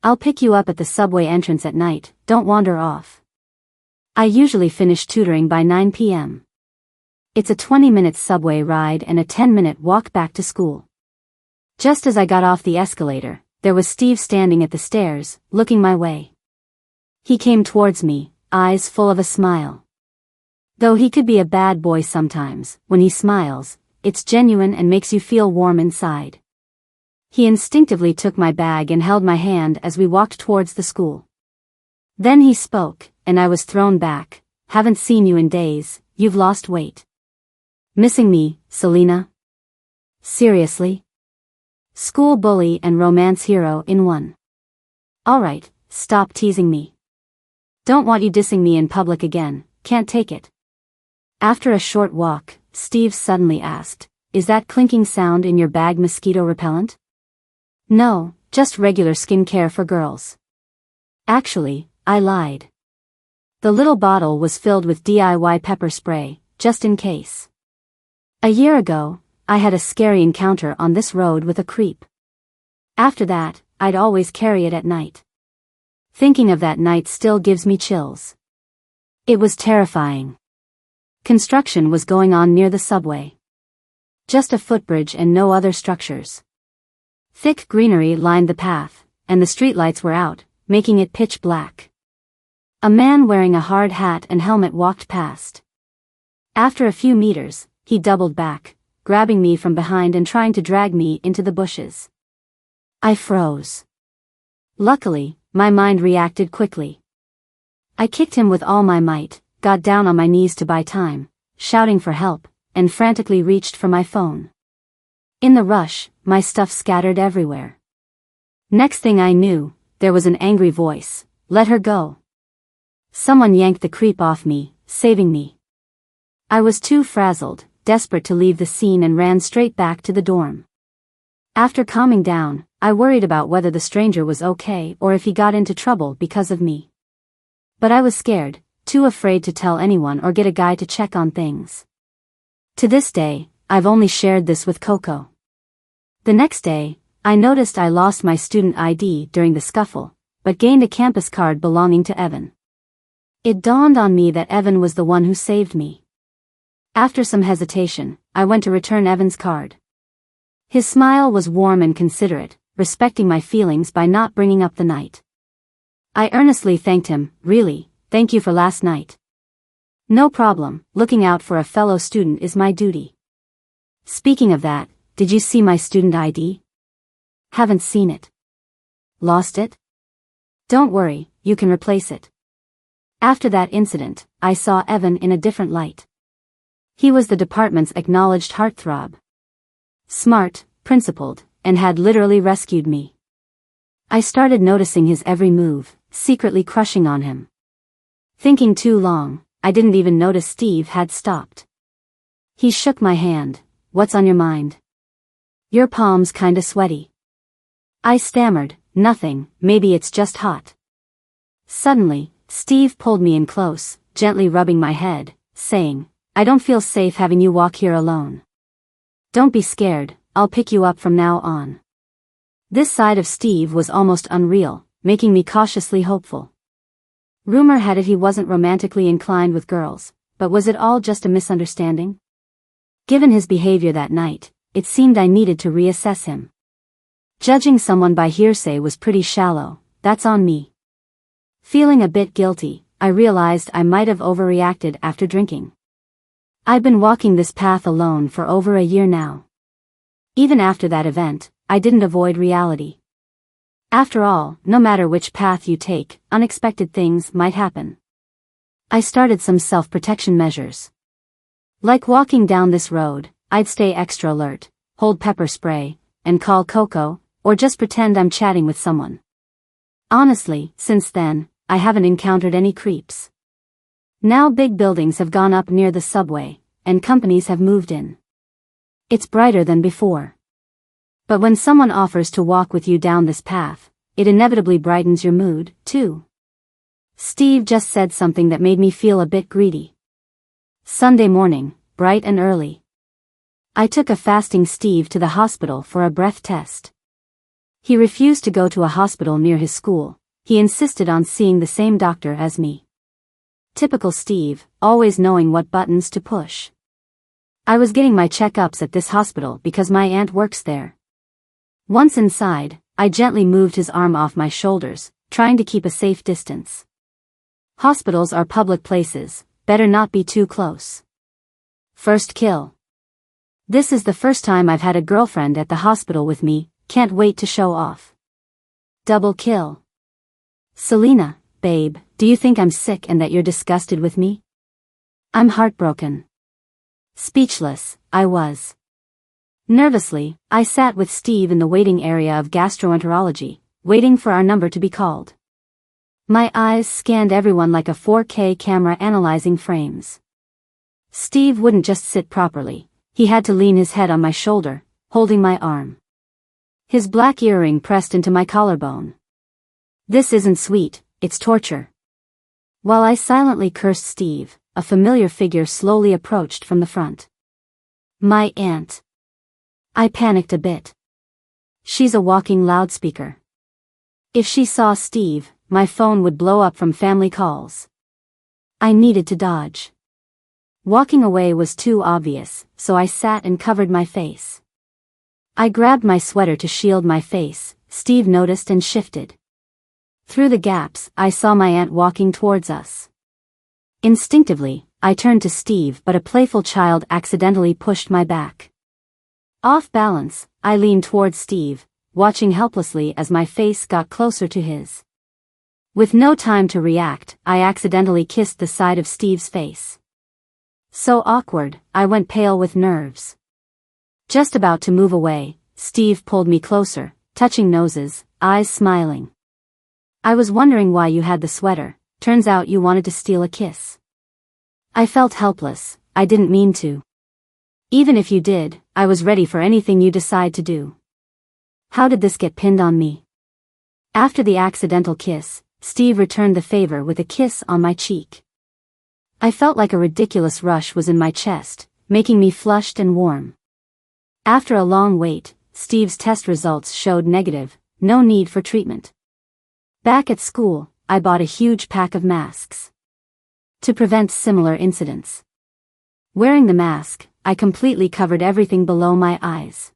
I'll pick you up at the subway entrance at night, don't wander off. I usually finish tutoring by 9 p.m. It's a 20-minute subway ride and a 10-minute walk back to school. Just as I got off the escalator, there was Steve standing at the stairs, looking my way. He came towards me, eyes full of a smile. Though he could be a bad boy sometimes, when he smiles, it's genuine and makes you feel warm inside. He instinctively took my bag and held my hand as we walked towards the school. Then he spoke, and I was thrown back. "Haven't seen you in days, you've lost weight. Missing me, Selena? Seriously? School bully and romance hero in one. Alright, stop teasing me. Don't want you dissing me in public again, can't take it." After a short walk, Steve suddenly asked, "Is that clinking sound in your bag mosquito repellent?" "No, just regular skincare for girls." Actually, I lied. The little bottle was filled with DIY pepper spray, just in case. A year ago, I had a scary encounter on this road with a creep. After that, I'd always carry it at night. Thinking of that night still gives me chills. It was terrifying. Construction was going on near the subway. Just a footbridge and no other structures. Thick greenery lined the path, and the streetlights were out, making it pitch black. A man wearing a hard hat and helmet walked past. After a few meters, he doubled back, grabbing me from behind and trying to drag me into the bushes. I froze. Luckily, my mind reacted quickly. I kicked him with all my might, got down on my knees to buy time, shouting for help, and frantically reached for my phone. In the rush, my stuff scattered everywhere. Next thing I knew, there was an angry voice, "Let her go." Someone yanked the creep off me, saving me. I was too frazzled, desperate to leave the scene and ran straight back to the dorm. After calming down, I worried about whether the stranger was okay or if he got into trouble because of me. But I was scared, too afraid to tell anyone or get a guy to check on things. To this day, I've only shared this with Coco. The next day, I noticed I lost my student ID during the scuffle, but gained a campus card belonging to Evan. It dawned on me that Evan was the one who saved me. After some hesitation, I went to return Evan's card. His smile was warm and considerate, respecting my feelings by not bringing up the night. I earnestly thanked him. "Really, thank you for last night." "No problem, looking out for a fellow student is my duty." "Speaking of that, did you see my student ID?" "Haven't seen it." "Lost it?" "Don't worry, you can replace it." After that incident, I saw Evan in a different light. He was the department's acknowledged heartthrob. Smart, principled, and had literally rescued me. I started noticing his every move, secretly crushing on him. Thinking too long, I didn't even notice Steve had stopped. He shook my hand. "What's on your mind?" "Your palm's kinda sweaty." I stammered, "Nothing, maybe it's just hot." Suddenly, Steve pulled me in close, gently rubbing my head, saying, "I don't feel safe having you walk here alone. Don't be scared, I'll pick you up from now on." This side of Steve was almost unreal, making me cautiously hopeful. Rumor had it he wasn't romantically inclined with girls, but was it all just a misunderstanding? Given his behavior that night, it seemed I needed to reassess him. Judging someone by hearsay was pretty shallow, that's on me. Feeling a bit guilty, I realized I might have overreacted after drinking. I'd been walking this path alone for over a year now. Even after that event, I didn't avoid reality. After all, no matter which path you take, unexpected things might happen. I started some self-protection measures. Like walking down this road, I'd stay extra alert, hold pepper spray, and call Coco, or just pretend I'm chatting with someone. Honestly, since then, I haven't encountered any creeps. Now big buildings have gone up near the subway, and companies have moved in. It's brighter than before. But when someone offers to walk with you down this path, it inevitably brightens your mood, too. Steve just said something that made me feel a bit greedy. Sunday morning, bright and early. I took a fasting Steve to the hospital for a breath test. He refused to go to a hospital near his school. He insisted on seeing the same doctor as me. Typical Steve, always knowing what buttons to push. I was getting my checkups at this hospital because my aunt works there. Once inside, I gently moved his arm off my shoulders, trying to keep a safe distance. Hospitals are public places, better not be too close. First kill. This is the first time I've had a girlfriend at the hospital with me, can't wait to show off. Double kill. Selena, babe, do you think I'm sick and that you're disgusted with me? I'm heartbroken. Speechless, I was. Nervously, I sat with Steve in the waiting area of gastroenterology, waiting for our number to be called. My eyes scanned everyone like a 4K camera analyzing frames. Steve wouldn't just sit properly, he had to lean his head on my shoulder, holding my arm. His black earring pressed into my collarbone. This isn't sweet, it's torture. While I silently cursed Steve, a familiar figure slowly approached from the front. My aunt. I panicked a bit. She's a walking loudspeaker. If she saw Steve, my phone would blow up from family calls. I needed to dodge. Walking away was too obvious, so I sat and covered my face. I grabbed my sweater to shield my face. Steve noticed and shifted. Through the gaps, I saw my aunt walking towards us. Instinctively, I turned to Steve, but a playful child accidentally pushed my back. Off balance, I leaned towards Steve, watching helplessly as my face got closer to his. With no time to react, I accidentally kissed the side of Steve's face. So awkward, I went pale with nerves. Just about to move away, Steve pulled me closer, touching noses, eyes smiling. I was wondering why you had the sweater. Turns out you wanted to steal a kiss. I felt helpless. I didn't mean to. Even if you did, I was ready for anything you decide to do. How did this get pinned on me? After the accidental kiss, Steve returned the favor with a kiss on my cheek. I felt like a ridiculous rush was in my chest, making me flushed and warm. After a long wait, Steve's test results showed negative, no need for treatment. Back at school, I bought a huge pack of masks to prevent similar incidents. Wearing the mask, I completely covered everything below my eyes.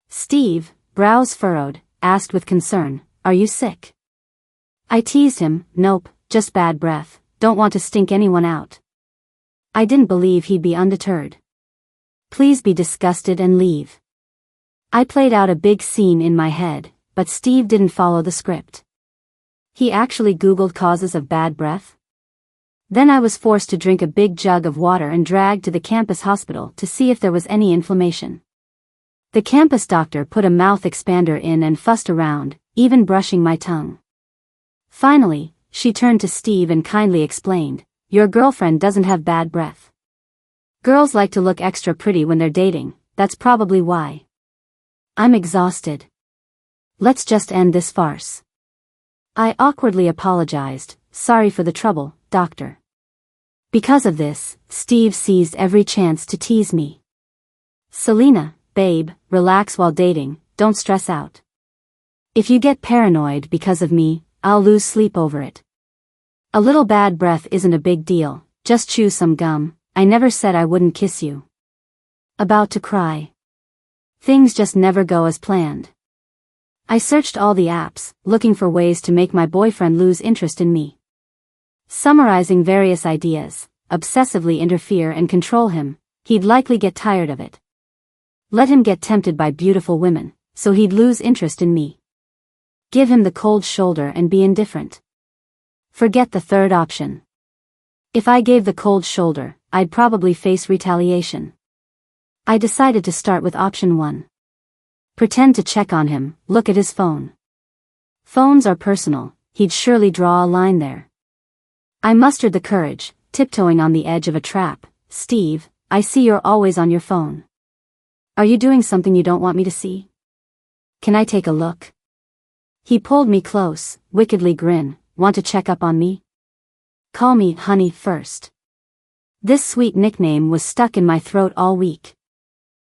Steve, brows furrowed, asked with concern, "Are you sick?" I teased him, "Nope, just bad breath, don't want to stink anyone out." I didn't believe he'd be undeterred. "Please be disgusted and leave." I played out a big scene in my head, but Steve didn't follow the script. He actually Googled causes of bad breath. Then I was forced to drink a big jug of water and dragged to the campus hospital to see if there was any inflammation. The campus doctor put a mouth expander in and fussed around, even brushing my tongue. Finally, she turned to Steve and kindly explained, "Your girlfriend doesn't have bad breath. Girls like to look extra pretty when they're dating, that's probably why." I'm exhausted. Let's just end this farce. I awkwardly apologized, "Sorry for the trouble, doctor." Because of this, Steve seized every chance to tease me. "Selena, babe, relax while dating, don't stress out. If you get paranoid because of me, I'll lose sleep over it. A little bad breath isn't a big deal, just chew some gum, I never said I wouldn't kiss you." About to cry. Things just never go as planned. I searched all the apps, looking for ways to make my boyfriend lose interest in me. Summarizing various ideas, obsessively interfere and control him, he'd likely get tired of it. Let him get tempted by beautiful women, so he'd lose interest in me. Give him the cold shoulder and be indifferent. Forget the third option. If I gave the cold shoulder, I'd probably face retaliation. I decided to start with option 1. Pretend to check on him, look at his phone. Phones are personal, he'd surely draw a line there. I mustered the courage, tiptoeing on the edge of a trap. "Steve, I see you're always on your phone. Are you doing something you don't want me to see? Can I take a look?" He pulled me close, wickedly grin, "Want to check up on me? Call me honey first." This sweet nickname was stuck in my throat all week.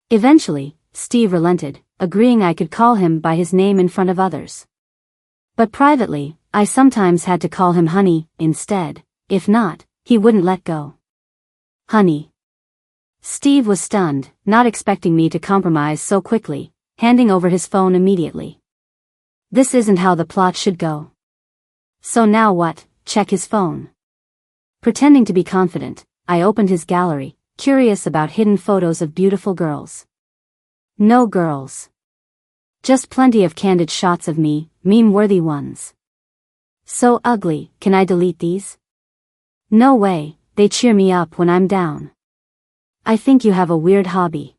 Eventually, Steve relented, agreeing I could call him by his name in front of others. But privately, I sometimes had to call him honey instead. If not, he wouldn't let go. "Honey." Steve was stunned, not expecting me to compromise so quickly, handing over his phone immediately. This isn't how the plot should go. So now what? Check his phone. Pretending to be confident, I opened his gallery, curious about hidden photos of beautiful girls. No girls. Just plenty of candid shots of me, meme-worthy ones. So ugly, can I delete these? No way, they cheer me up when I'm down. I think you have a weird hobby.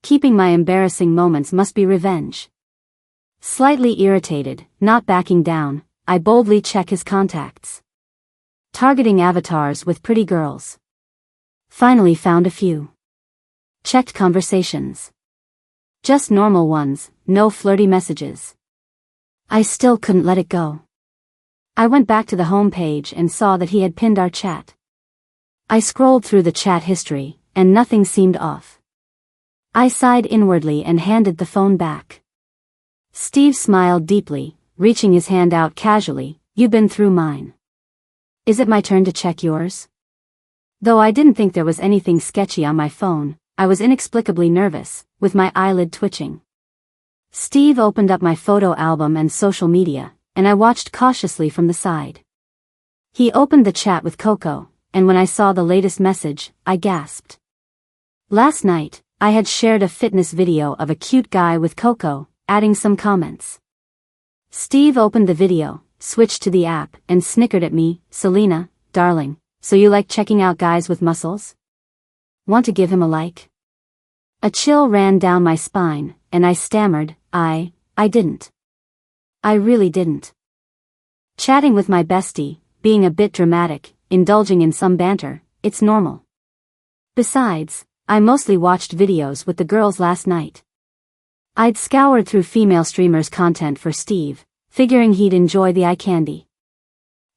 Keeping my embarrassing moments must be revenge. Slightly irritated, not backing down, I boldly check his contacts. Targeting avatars with pretty girls. Finally found a few. Checked conversations. Just normal ones, no flirty messages. I still couldn't let it go. I went back to the home page and saw that he had pinned our chat. I scrolled through the chat history, and nothing seemed off. I sighed inwardly and handed the phone back. Steve smiled deeply, reaching his hand out casually. "You've been through mine. Is it my turn to check yours?" Though I didn't think there was anything sketchy on my phone, I was inexplicably nervous, with my eyelid twitching. Steve opened up my photo album and social media, and I watched cautiously from the side. He opened the chat with Coco, and when I saw the latest message, I gasped. Last night, I had shared a fitness video of a cute guy with Coco, adding some comments. Steve opened the video, switched to the app, and snickered at me. "Selena, darling, so you like checking out guys with muscles? Want to give him a like?" A chill ran down my spine, and I stammered, I didn't. I really didn't. Chatting with my bestie, being a bit dramatic, indulging in some banter, it's normal. Besides, I mostly watched videos with the girls last night. I'd scoured through female streamers' content for Steve, figuring he'd enjoy the eye candy.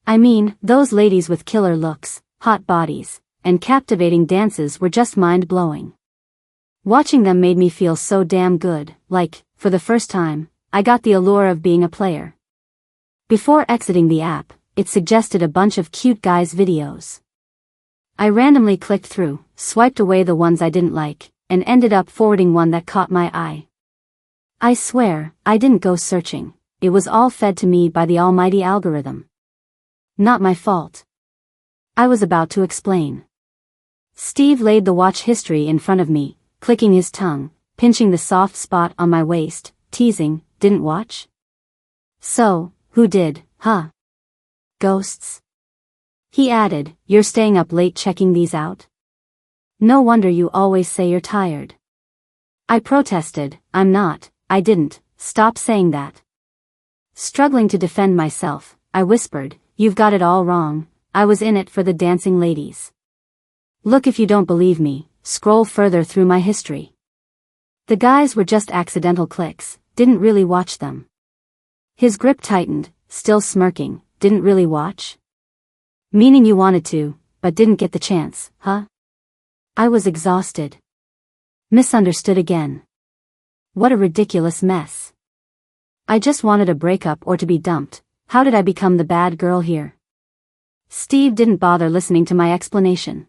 I mean, those ladies with killer looks, hot bodies, and captivating dances were just mind-blowing. Watching them made me feel so damn good, like, for the first time, I got the allure of being a player. Before exiting the app, it suggested a bunch of cute guys' videos. I randomly clicked through, swiped away the ones I didn't like, and ended up forwarding one that caught my eye. I swear, I didn't go searching, it was all fed to me by the almighty algorithm. Not my fault. I was about to explain. Steve laid the watch history in front of me, clicking his tongue, pinching the soft spot on my waist, teasing, "Didn't watch? So, who did, huh? Ghosts?" He added, "You're staying up late checking these out? No wonder you always say you're tired." I protested, "I'm not, I didn't, stop saying that." Struggling to defend myself, I whispered, "You've got it all wrong, I was in it for the dancing ladies. Look, if you don't believe me, scroll further through my history. The guys were just accidental clicks, didn't really watch them." His grip tightened, still smirking, "Didn't really watch? Meaning you wanted to, but didn't get the chance, huh?" I was exhausted. Misunderstood again. What a ridiculous mess. I just wanted a breakup or to be dumped. How did I become the bad girl here? Steve didn't bother listening to my explanation.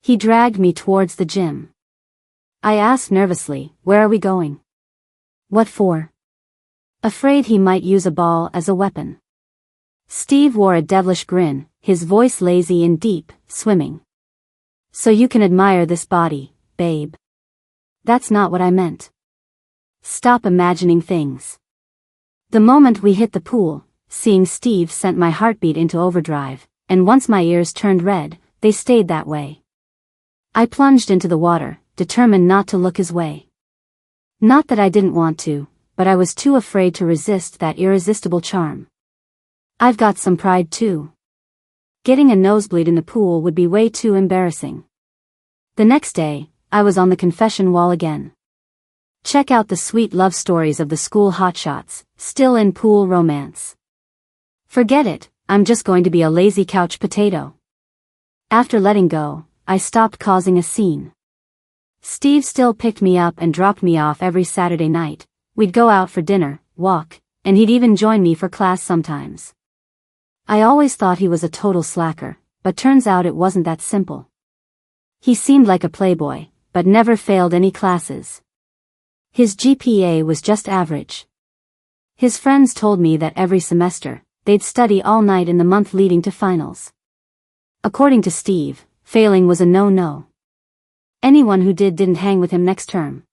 He dragged me towards the gym. I asked nervously, "Where are we going?" "What for?" Afraid he might use a ball as a weapon. Steve wore a devilish grin, his voice lazy and deep, swimming. "So you can admire this body, babe." "That's not what I meant. Stop imagining things." The moment we hit the pool, seeing Steve sent my heartbeat into overdrive, and once my ears turned red, they stayed that way. I plunged into the water, determined not to look his way. Not that I didn't want to, but I was too afraid to resist that irresistible charm. I've got some pride too. Getting a nosebleed in the pool would be way too embarrassing. The next day, I was on the confession wall again. Check out the sweet love stories of the school hotshots, still in pool romance. Forget it, I'm just going to be a lazy couch potato. After letting go, I stopped causing a scene. Steve still picked me up and dropped me off every Saturday night. We'd go out for dinner, walk, and he'd even join me for class sometimes. I always thought he was a total slacker, but turns out it wasn't that simple. He seemed like a playboy, but never failed any classes. His GPA was just average. His friends told me that every semester, they'd study all night in the month leading to finals. According to Steve, failing was a no-no. Anyone who didn't hang with him next term.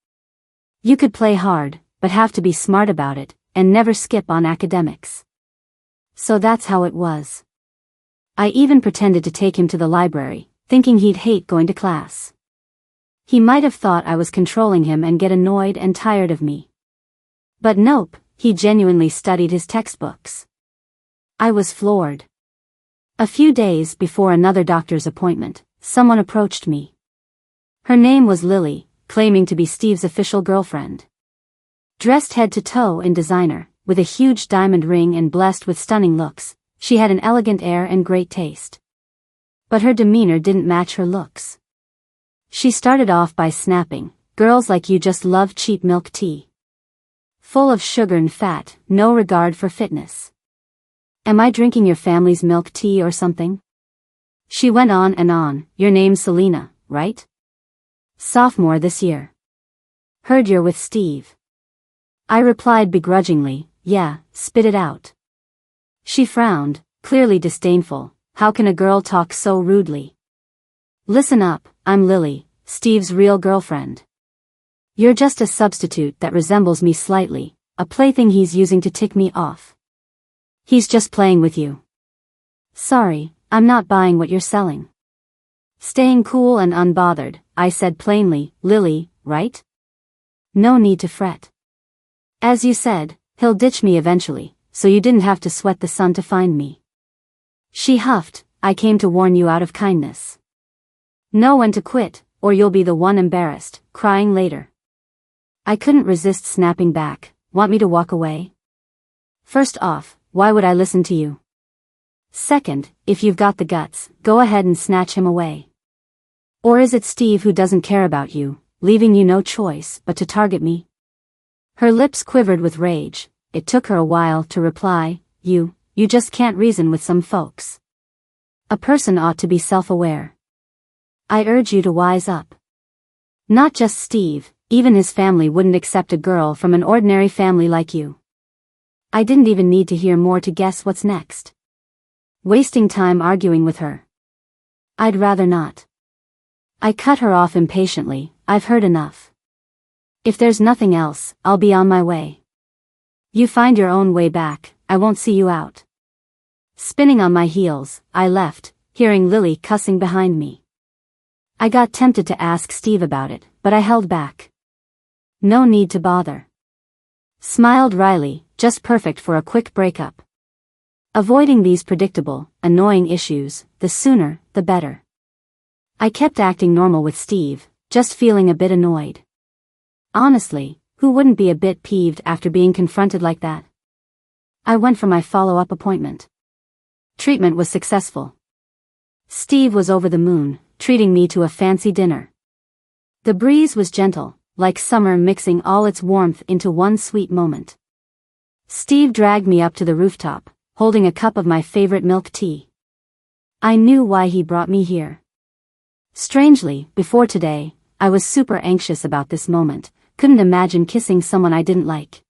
You could play hard, but have to be smart about it, and never skip on academics. So that's how it was. I even pretended to take him to the library, thinking he'd hate going to class. He might have thought I was controlling him and get annoyed and tired of me. But nope, he genuinely studied his textbooks. I was floored. A few days before another doctor's appointment, someone approached me. Her name was Lily, claiming to be Steve's official girlfriend. Dressed head to toe in designer, with a huge diamond ring and blessed with stunning looks, she had an elegant air and great taste. But her demeanor didn't match her looks. She started off by snapping, "Girls like you just love cheap milk tea. Full of sugar and fat, no regard for fitness. Am I drinking your family's milk tea or something?" She went on and on. Your name's Selena, right? Sophomore this year. Heard you're with Steve. I replied begrudgingly, yeah, spit it out. She frowned, clearly disdainful. How can a girl talk so rudely? Listen up, I'm Lily, Steve's real girlfriend. You're just a substitute that resembles me slightly, a plaything he's using to tick me off. He's just playing with you. Sorry, I'm not buying what you're selling. Staying cool and unbothered, I said plainly, Lily, right? No need to fret. As you said, he'll ditch me eventually, so you didn't have to sweat the sun to find me. She huffed, I came to warn you out of kindness. Know when to quit, or you'll be the one embarrassed, crying later. I couldn't resist snapping back. Want me to walk away? First off, why would I listen to you? Second, if you've got the guts, go ahead and snatch him away. Or is it Steve who doesn't care about you, leaving you no choice but to target me? Her lips quivered with rage. It took her a while to reply, you just can't reason with some folks. A person ought to be self-aware. I urge you to wise up. Not just Steve, even his family wouldn't accept a girl from an ordinary family like you. I didn't even need to hear more to guess what's next. Wasting time arguing with her. I'd rather not. I cut her off impatiently. I've heard enough. If there's nothing else, I'll be on my way. You find your own way back, I won't see you out. Spinning on my heels, I left, hearing Lily cussing behind me. I got tempted to ask Steve about it, but I held back. No need to bother. Smiled wryly, just perfect for a quick breakup. Avoiding these predictable, annoying issues, the sooner, the better. I kept acting normal with Steve, just feeling a bit annoyed. Honestly, who wouldn't be a bit peeved after being confronted like that? I went for my follow-up appointment. Treatment was successful. Steve was over the moon, treating me to a fancy dinner. The breeze was gentle, like summer mixing all its warmth into one sweet moment. Steve dragged me up to the rooftop, holding a cup of my favorite milk tea. I knew why he brought me here. Strangely, before today, I was super anxious about this moment, couldn't imagine kissing someone I didn't like.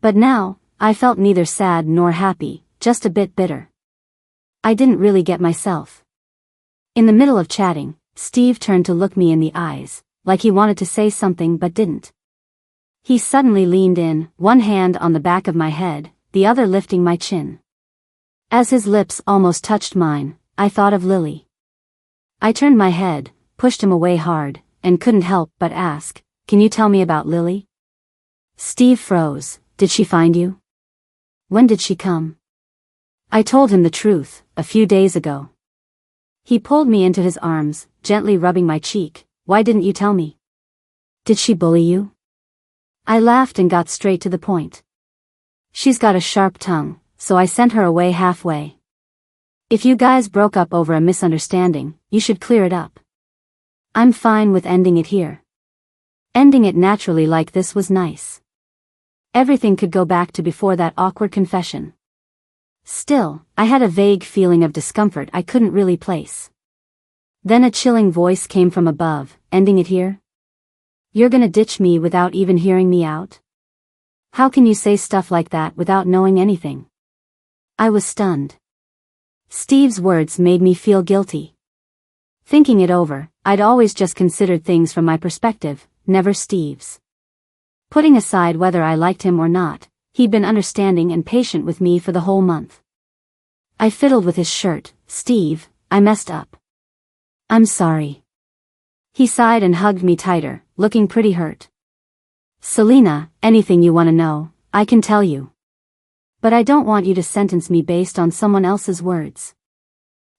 But now, I felt neither sad nor happy, just a bit bitter. I didn't really get myself. In the middle of chatting, Steve turned to look me in the eyes, like he wanted to say something but didn't. He suddenly leaned in, one hand on the back of my head, the other lifting my chin. As his lips almost touched mine, I thought of Lily. I turned my head, pushed him away hard, and couldn't help but ask, can you tell me about Lily? Steve froze. Did she find you? When did she come? I told him the truth, a few days ago. He pulled me into his arms, gently rubbing my cheek. Why didn't you tell me? Did she bully you? I laughed and got straight to the point. She's got a sharp tongue, so I sent her away halfway. If you guys broke up over a misunderstanding, you should clear it up. I'm fine with ending it here. Ending it naturally like this was nice. Everything could go back to before that awkward confession. Still, I had a vague feeling of discomfort I couldn't really place. Then a chilling voice came from above, ending it here? You're gonna ditch me without even hearing me out? How can you say stuff like that without knowing anything? I was stunned. Steve's words made me feel guilty. Thinking it over, I'd always just considered things from my perspective, never Steve's. Putting aside whether I liked him or not, he'd been understanding and patient with me for the whole month. I fiddled with his shirt. Steve, I messed up. I'm sorry. He sighed and hugged me tighter, looking pretty hurt. Selena, anything you want to know, I can tell you. But I don't want you to sentence me based on someone else's words.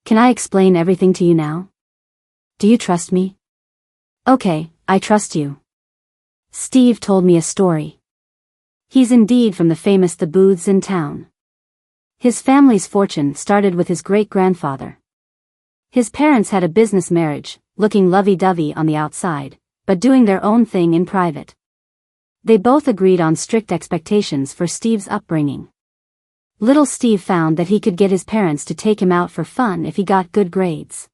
Can I explain everything to you now? Do you trust me? Okay, I trust you. Steve told me a story. He's indeed from the famous The Booths in town. His family's fortune started with his great-grandfather. His parents had a business marriage, looking lovey-dovey on the outside, but doing their own thing in private. They both agreed on strict expectations for Steve's upbringing. Little Steve found that he could get his parents to take him out for fun if he got good grades.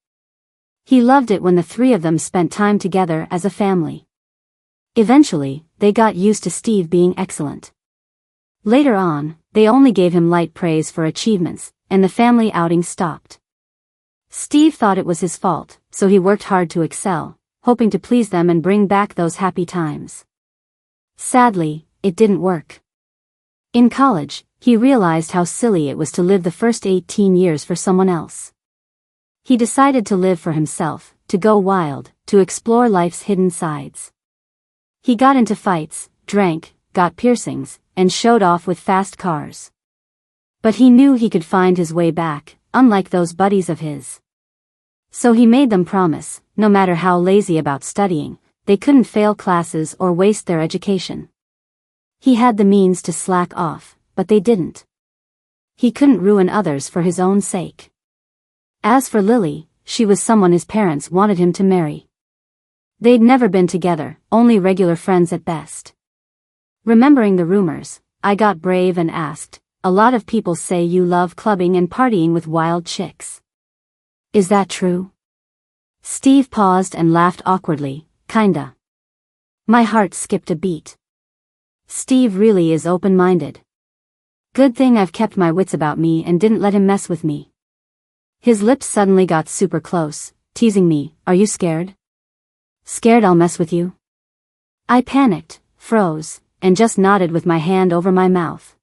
He loved it when the three of them spent time together as a family. Eventually, they got used to Steve being excellent. Later on, they only gave him light praise for achievements, and the family outing stopped. Steve thought it was his fault, so he worked hard to excel, hoping to please them and bring back those happy times. Sadly, it didn't work. In college, he realized how silly it was to live the first 18 years for someone else. He decided to live for himself, to go wild, to explore life's hidden sides. He got into fights, drank, got piercings, and showed off with fast cars. But he knew he could find his way back, unlike those buddies of his. So he made them promise, no matter how lazy about studying, they couldn't fail classes or waste their education. He had the means to slack off, but they didn't. He couldn't ruin others for his own sake. As for Lily, she was someone his parents wanted him to marry. They'd never been together, only regular friends at best. Remembering the rumors, I got brave and asked, "A lot of people say you love clubbing and partying with wild chicks. Is that true?" Steve paused and laughed awkwardly, kinda. My heart skipped a beat. Steve really is open-minded. Good thing I've kept my wits about me and didn't let him mess with me. His lips suddenly got super close, teasing me, "Are you scared? Scared I'll mess with you?" I panicked, froze, and just nodded with my hand over my mouth.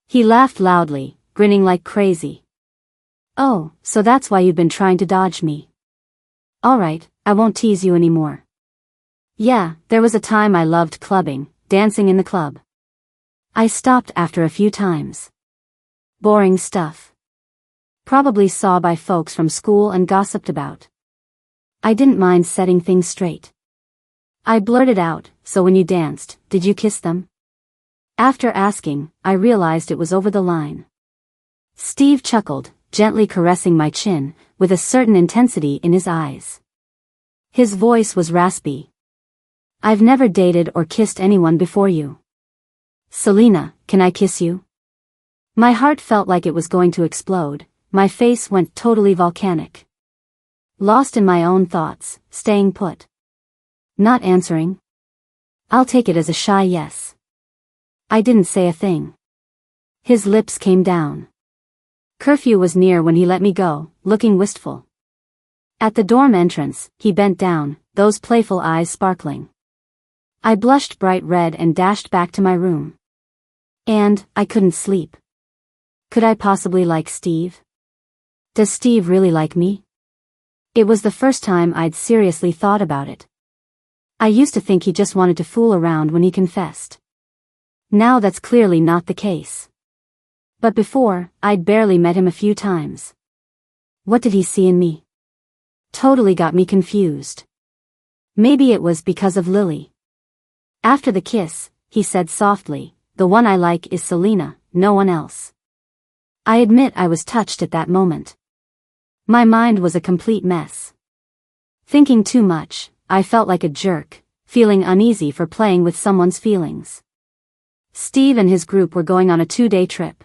He laughed loudly, grinning like crazy. "Oh, so that's why you've been trying to dodge me. Alright, I won't tease you anymore. Yeah, there was a time I loved clubbing, dancing in the club. I stopped after a few times. Boring stuff. Probably saw by folks from school and gossiped about. I didn't mind setting things straight. I blurted out, "So when you danced, did you kiss them?" After asking, I realized it was over the line. Steve chuckled, gently caressing my chin, with a certain intensity in his eyes. His voice was raspy. "I've never dated or kissed anyone before you. Selena, can I kiss you?" My heart felt like it was going to explode, my face went totally volcanic. Lost in my own thoughts, staying put. Not answering. I'll take it as a shy yes. I didn't say a thing. His lips came down. Curfew was near when he let me go, looking wistful. At the dorm entrance, he bent down, those playful eyes sparkling. I blushed bright red and dashed back to my room. And, I couldn't sleep. Could I possibly like Steve? Does Steve really like me? It was the first time I'd seriously thought about it. I used to think he just wanted to fool around when he confessed. Now that's clearly not the case. But before, I'd barely met him a few times. What did he see in me? Totally got me confused. Maybe it was because of Lily. After the kiss, he said softly, "The one I like is Selena, no one else." I admit I was touched at that moment. My mind was a complete mess. Thinking too much, I felt like a jerk, feeling uneasy for playing with someone's feelings. Steve and his group were going on a 2-day trip.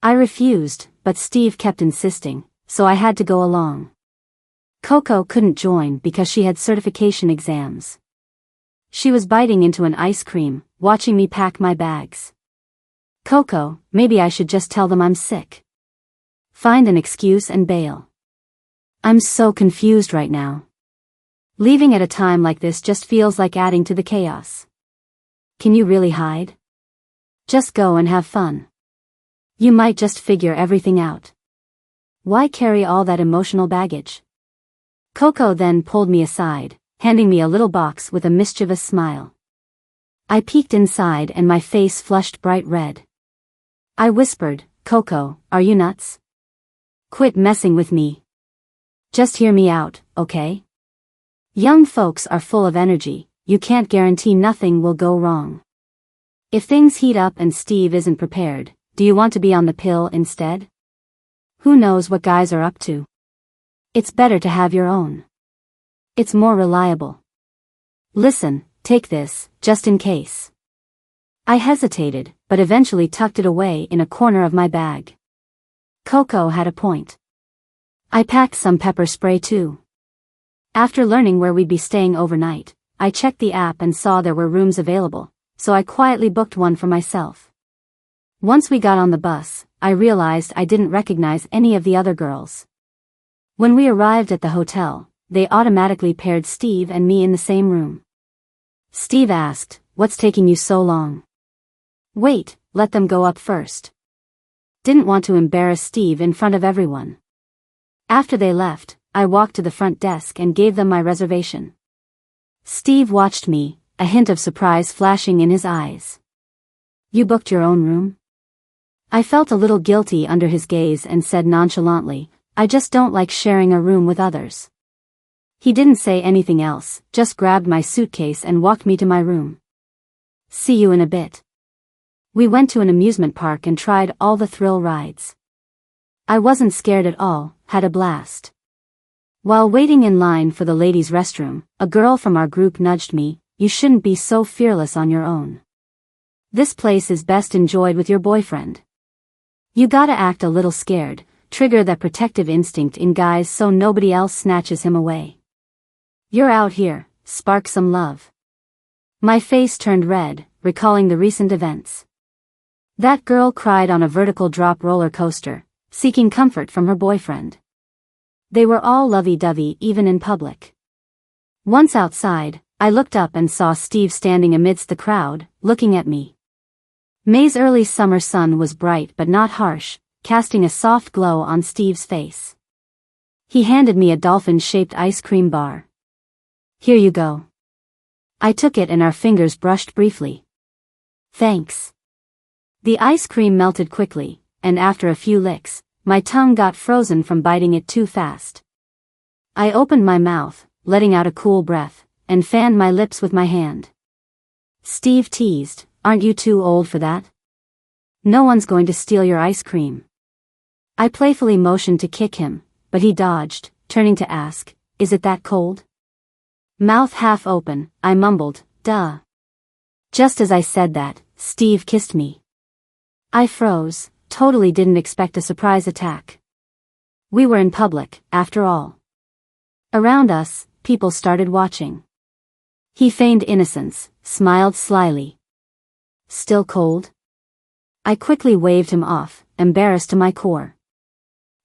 I refused, but Steve kept insisting, so I had to go along. Coco couldn't join because she had certification exams. She was biting into an ice cream, watching me pack my bags. "Coco, maybe I should just tell them I'm sick. Find an excuse and bail. I'm so confused right now. Leaving at a time like this just feels like adding to the chaos. Can you really hide? Just go and have fun. You might just figure everything out. Why carry all that emotional baggage?" Coco then pulled me aside, handing me a little box with a mischievous smile. I peeked inside and my face flushed bright red. I whispered, "Coco, are you nuts? Quit messing with me. Just hear me out, okay? Young folks are full of energy, you can't guarantee nothing will go wrong. If things heat up and Steve isn't prepared, do you want to be on the pill instead? Who knows what guys are up to? It's better to have your own. It's more reliable. Listen, take this, just in case. I hesitated, but eventually tucked it away in a corner of my bag. Coco had a point. I packed some pepper spray too. After learning where we'd be staying overnight, I checked the app and saw there were rooms available, so I quietly booked one for myself. Once we got on the bus, I realized I didn't recognize any of the other girls. When we arrived at the hotel, they automatically paired Steve and me in the same room. Steve asked, "What's taking you so long?" "Wait, let them go up first." Didn't want to embarrass Steve in front of everyone. After they left, I walked to the front desk and gave them my reservation. Steve watched me, a hint of surprise flashing in his eyes. "You booked your own room?" I felt a little guilty under his gaze and said nonchalantly, "I just don't like sharing a room with others." He didn't say anything else, just grabbed my suitcase and walked me to my room. "See you in a bit." We went to an amusement park and tried all the thrill rides. I wasn't scared at all, had a blast. While waiting in line for the ladies' restroom, a girl from our group nudged me, "You shouldn't be so fearless on your own. This place is best enjoyed with your boyfriend. You gotta act a little scared, trigger that protective instinct in guys so nobody else snatches him away. You're out here, spark some love." My face turned red, recalling the recent events. That girl cried on a vertical drop roller coaster, seeking comfort from her boyfriend. They were all lovey-dovey even in public. Once outside, I looked up and saw Steve standing amidst the crowd, looking at me. May's early summer sun was bright but not harsh, casting a soft glow on Steve's face. He handed me a dolphin-shaped ice cream bar. "Here you go." I took it and our fingers brushed briefly. "Thanks." The ice cream melted quickly, and after a few licks, my tongue got frozen from biting it too fast. I opened my mouth, letting out a cool breath, and fanned my lips with my hand. Steve teased, "Aren't you too old for that? No one's going to steal your ice cream." I playfully motioned to kick him, but he dodged, turning to ask, "Is it that cold?" Mouth half open, I mumbled, "Duh." Just as I said that, Steve kissed me. I froze, totally didn't expect a surprise attack. We were in public, after all. Around us, people started watching. He feigned innocence, smiled slyly. "Still cold?" I quickly waved him off, embarrassed to my core.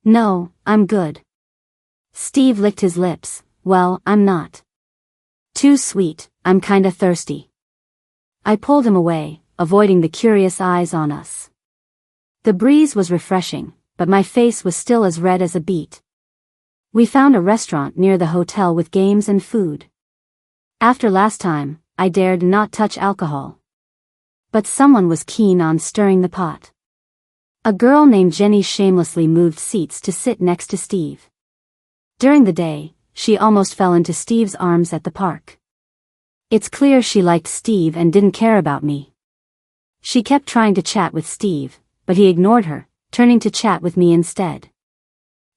"No, I'm good." Steve licked his lips. "Well, I'm not. Too sweet, I'm kinda thirsty." I pulled him away, avoiding the curious eyes on us. The breeze was refreshing, but my face was still as red as a beet. We found a restaurant near the hotel with games and food. After last time, I dared not touch alcohol. But someone was keen on stirring the pot. A girl named Jenny shamelessly moved seats to sit next to Steve. During the day, she almost fell into Steve's arms at the park. It's clear she liked Steve and didn't care about me. She kept trying to chat with Steve, but he ignored her, turning to chat with me instead.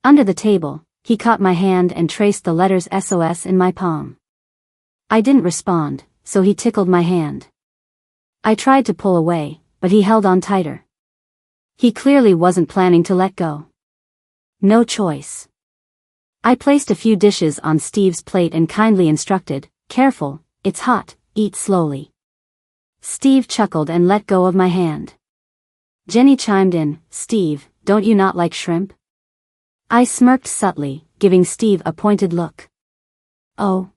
Under the table, he caught my hand and traced the letters SOS in my palm. I didn't respond, so he tickled my hand. I tried to pull away, but he held on tighter. He clearly wasn't planning to let go. No choice. I placed a few dishes on Steve's plate and kindly instructed, "Careful, it's hot, eat slowly." Steve chuckled and let go of my hand. Jenny chimed in, "Steve, don't you not like shrimp?" I smirked subtly, giving Steve a pointed look. "Oh?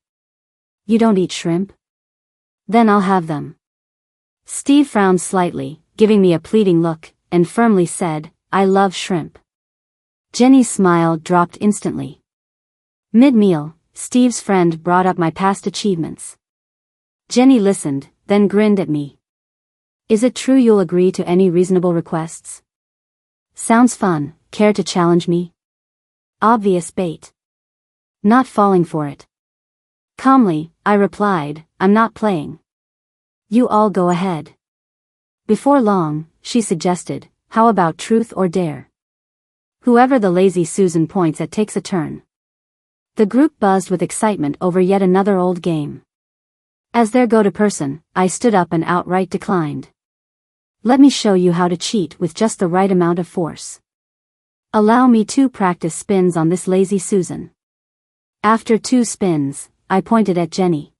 You don't eat shrimp? Then I'll have them." Steve frowned slightly, giving me a pleading look, and firmly said, "I love shrimp." Jenny's smile dropped instantly. Mid-meal, Steve's friend brought up my past achievements. Jenny listened, then grinned at me. "Is it true you'll agree to any reasonable requests?" "Sounds fun, care to challenge me?" Obvious bait. Not falling for it. Calmly, I replied, "I'm not playing. You all go ahead." Before long, she suggested, "How about truth or dare? Whoever the lazy Susan points at takes a turn." The group buzzed with excitement over yet another old game. As their go-to person, I stood up and outright declined. Let me show you how to cheat with just the right amount of force. Allow me to practice spins on this lazy Susan. After 2 spins, I pointed at Jenny.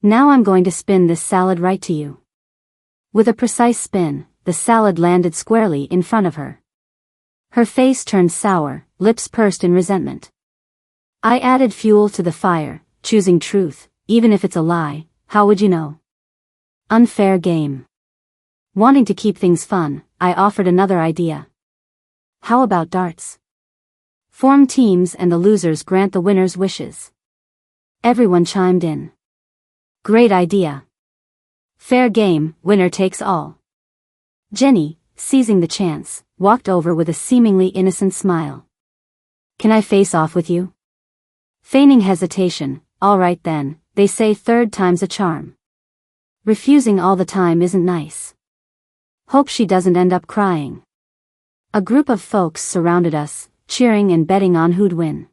Now I'm going to spin this salad right to you. With a precise spin, the salad landed squarely in front of her. Her face turned sour, lips pursed in resentment. I added fuel to the fire, choosing truth, even if it's a lie. How would you know? Unfair game. Wanting to keep things fun, I offered another idea. How about darts? Form teams and the losers grant the winners' wishes. Everyone chimed in. Great idea. Fair game, winner takes all. Jenny, seizing the chance, walked over with a seemingly innocent smile. Can I face off with you? Feigning hesitation, all right then, they say third time's a charm. Refusing all the time isn't nice. Hope she doesn't end up crying. A group of folks surrounded us, cheering and betting on who'd win.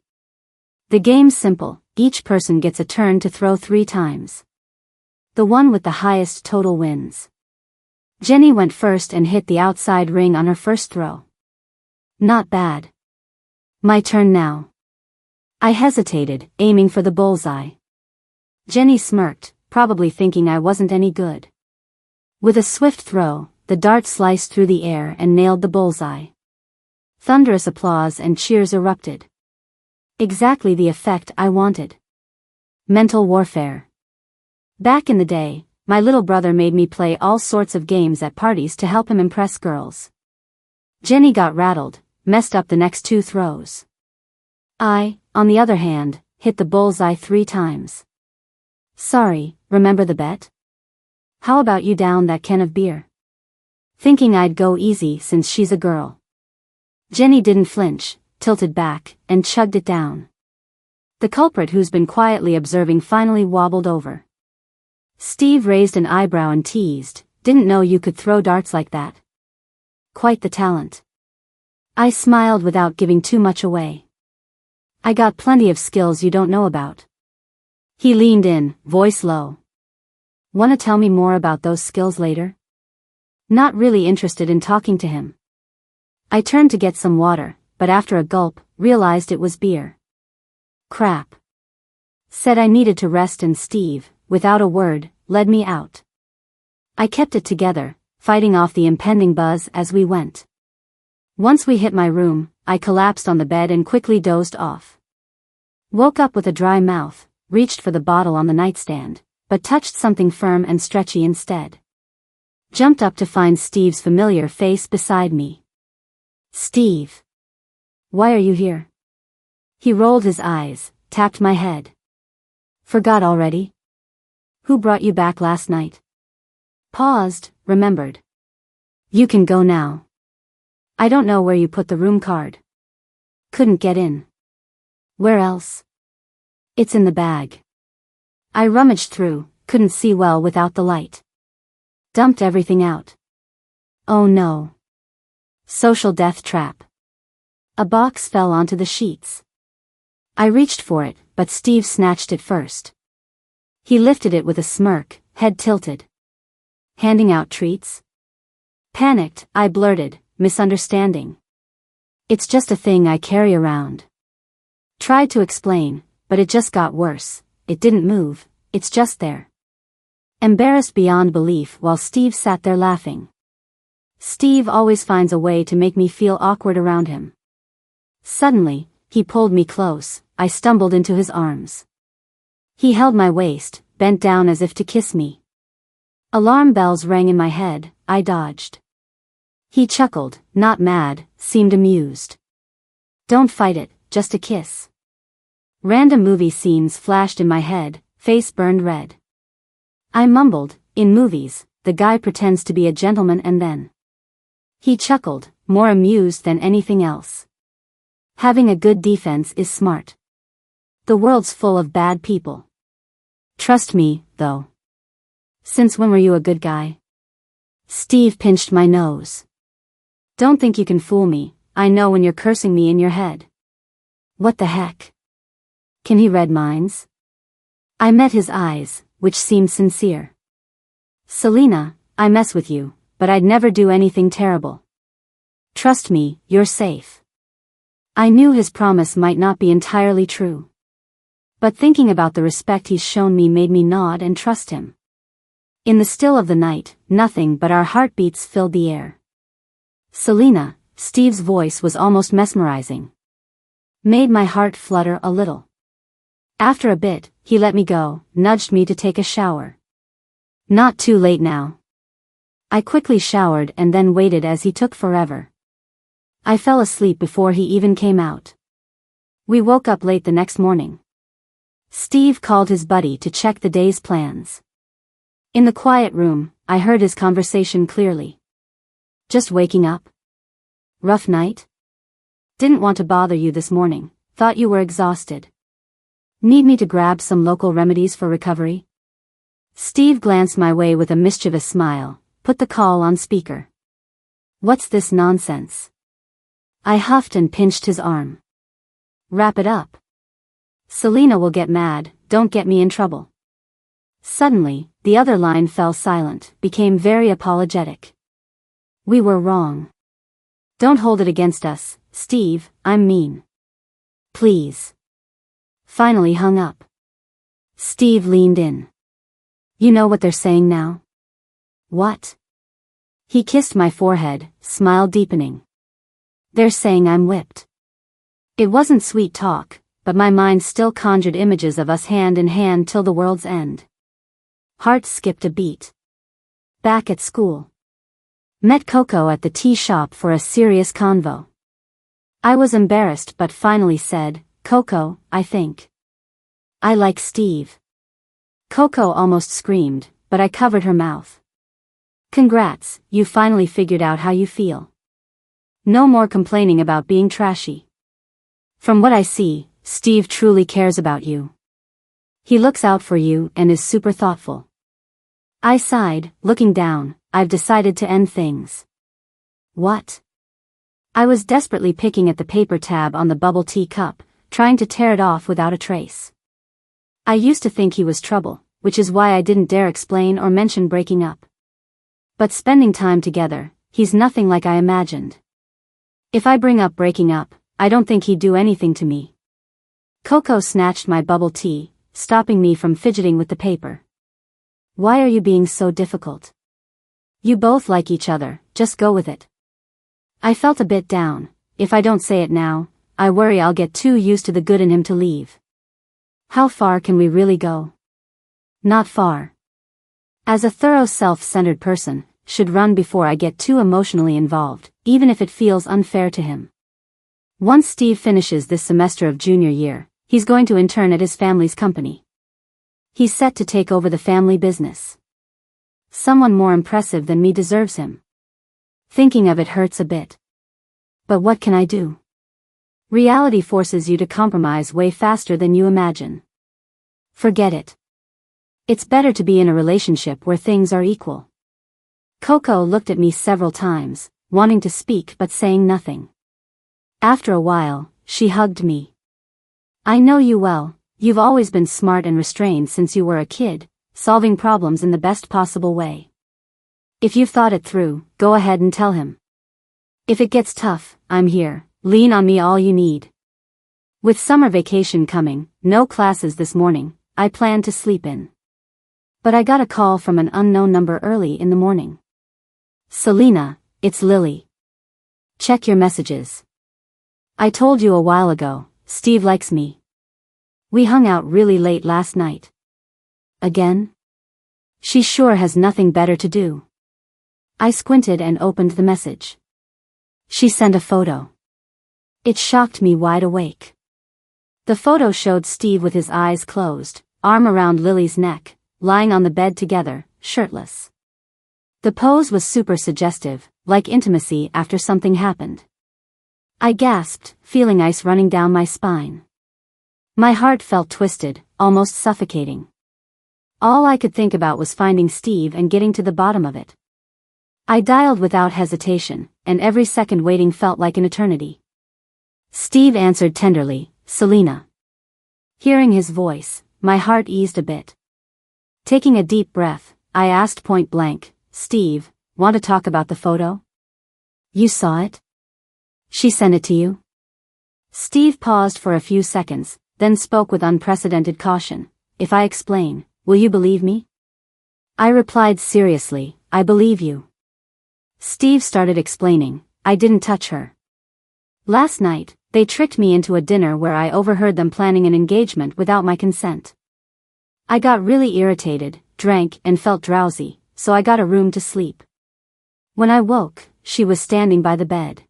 The game's simple, each person gets a turn to throw 3 times. The one with the highest total wins. Jenny went first and hit the outside ring on her first throw. Not bad. My turn now. I hesitated, aiming for the bullseye. Jenny smirked, probably thinking I wasn't any good. With a swift throw, the dart sliced through the air and nailed the bullseye. Thunderous applause and cheers erupted. Exactly the effect I wanted. Mental warfare. Back in the day, my little brother made me play all sorts of games at parties to help him impress girls. Jenny got rattled, messed up the next 2 throws. I, on the other hand, hit the bullseye 3 times. Sorry, remember the bet? How about you down that can of beer? Thinking I'd go easy since she's a girl. Jenny didn't flinch, tilted back, and chugged it down. The culprit who's been quietly observing finally wobbled over. Steve raised an eyebrow and teased, didn't know you could throw darts like that. Quite the talent. I smiled without giving too much away. I got plenty of skills you don't know about. He leaned in, voice low. Wanna tell me more about those skills later? Not really interested in talking to him. I turned to get some water, but after a gulp, realized it was beer. Crap. Said I needed to rest and Steve, without a word, led me out. I kept it together, fighting off the impending buzz as we went. Once we hit my room, I collapsed on the bed and quickly dozed off. Woke up with a dry mouth, reached for the bottle on the nightstand, but touched something firm and stretchy instead. Jumped up to find Steve's familiar face beside me. Steve. Why are you here? He rolled his eyes, tapped my head. Forgot already? Who brought you back last night? Paused, remembered. You can go now. I don't know where you put the room card. Couldn't get in. Where else? It's in the bag. I rummaged through, couldn't see well without the light. Dumped everything out. Oh no. Social death trap. A box fell onto the sheets. I reached for it, but Steve snatched it first. He lifted it with a smirk, head tilted. Handing out treats? Panicked, I blurted, misunderstanding. It's just a thing I carry around. Tried to explain, but it just got worse. It didn't move, it's just there. Embarrassed beyond belief while Steve sat there laughing. Steve always finds a way to make me feel awkward around him. Suddenly, he pulled me close, I stumbled into his arms. He held my waist, bent down as if to kiss me. Alarm bells rang in my head, I dodged. He chuckled, not mad, seemed amused. Don't fight it, just a kiss. Random movie scenes flashed in my head, face burned red. I mumbled, in movies, the guy pretends to be a gentleman and then. He chuckled, more amused than anything else. Having a good defense is smart. The world's full of bad people. Trust me, though. Since when were you a good guy? Steve pinched my nose. Don't think you can fool me, I know when you're cursing me in your head. What the heck? Can he read minds? I met his eyes, which seemed sincere. Selena, I mess with you, but I'd never do anything terrible. Trust me, you're safe. I knew his promise might not be entirely true. But thinking about the respect he's shown me made me nod and trust him. In the still of the night, nothing but our heartbeats filled the air. Selena, Steve's voice was almost mesmerizing. Made my heart flutter a little. After a bit, he let me go, nudged me to take a shower. Not too late now. I quickly showered and then waited as he took forever. I fell asleep before he even came out. We woke up late the next morning. Steve called his buddy to check the day's plans. In the quiet room, I heard his conversation clearly. Just waking up? Rough night? Didn't want to bother you this morning, thought you were exhausted. Need me to grab some local remedies for recovery? Steve glanced my way with a mischievous smile, put the call on speaker. What's this nonsense? I huffed and pinched his arm. Wrap it up. Selena will get mad, don't get me in trouble. Suddenly, the other line fell silent, became very apologetic. We were wrong. Don't hold it against us, Steve, I'm mean. Please. Finally hung up. Steve leaned in. You know what they're saying now? What? He kissed my forehead, smile deepening. They're saying I'm whipped. It wasn't sweet talk, but my mind still conjured images of us hand in hand till the world's end. Heart skipped a beat. Back at school. Met Coco at the tea shop for a serious convo. I was embarrassed but finally said, Coco, I think I like Steve. Coco almost screamed, but I covered her mouth. Congrats, you finally figured out how you feel. No more complaining about being trashy. From what I see, Steve truly cares about you. He looks out for you and is super thoughtful. I sighed, looking down. I've decided to end things. What? I was desperately picking at the paper tab on the bubble tea cup, trying to tear it off without a trace. I used to think he was trouble, which is why I didn't dare explain or mention breaking up. But spending time together, he's nothing like I imagined. If I bring up breaking up, I don't think he'd do anything to me. Coco snatched my bubble tea, stopping me from fidgeting with the paper. Why are you being so difficult? You both like each other, just go with it. I felt a bit down. If I don't say it now, I worry I'll get too used to the good in him to leave. How far can we really go? Not far. As a thorough self-centered person, should run before I get too emotionally involved, even if it feels unfair to him. Once Steve finishes this semester of junior year, he's going to intern at his family's company. He's set to take over the family business. Someone more impressive than me deserves him. Thinking of it hurts a bit. But what can I do? Reality forces you to compromise way faster than you imagine. Forget it. It's better to be in a relationship where things are equal. Coco looked at me several times, wanting to speak but saying nothing. After a while, she hugged me. I know you well. You've always been smart and restrained since you were a kid, solving problems in the best possible way. If you've thought it through, go ahead and tell him. If it gets tough, I'm here, lean on me all you need. With summer vacation coming, no classes this morning, I plan to sleep in. But I got a call from an unknown number early in the morning. Selena, it's Lily. Check your messages. I told you a while ago, Steve likes me. We hung out really late last night. Again? She sure has nothing better to do. I squinted and opened the message. She sent a photo. It shocked me wide awake. The photo showed Steve with his eyes closed, arm around Lily's neck, lying on the bed together, shirtless. The pose was super suggestive, like intimacy after something happened. I gasped, feeling ice running down my spine. My heart felt twisted, almost suffocating. All I could think about was finding Steve and getting to the bottom of it. I dialed without hesitation, and every second waiting felt like an eternity. Steve answered tenderly, Selena. Hearing his voice, my heart eased a bit. Taking a deep breath, I asked point blank, Steve, want to talk about the photo? You saw it? She sent it to you? Steve paused for a few seconds, then spoke with unprecedented caution. If I explain, will you believe me? I replied seriously, I believe you. Steve started explaining. I didn't touch her. Last night, they tricked me into a dinner where I overheard them planning an engagement without my consent. I got really irritated, drank, and felt drowsy, so I got a room to sleep. When I woke, she was standing by the bed.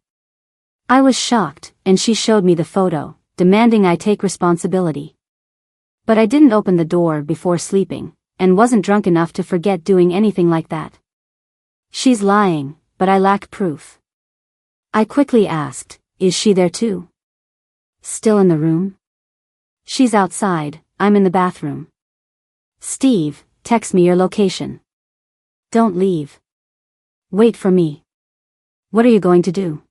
I was shocked, and she showed me the photo, demanding I take responsibility. But I didn't open the door before sleeping, and wasn't drunk enough to forget doing anything like that. She's lying, but I lack proof. I quickly asked, is she there too? Still in the room? She's outside, I'm in the bathroom. Steve, text me your location. Don't leave. Wait for me. What are you going to do?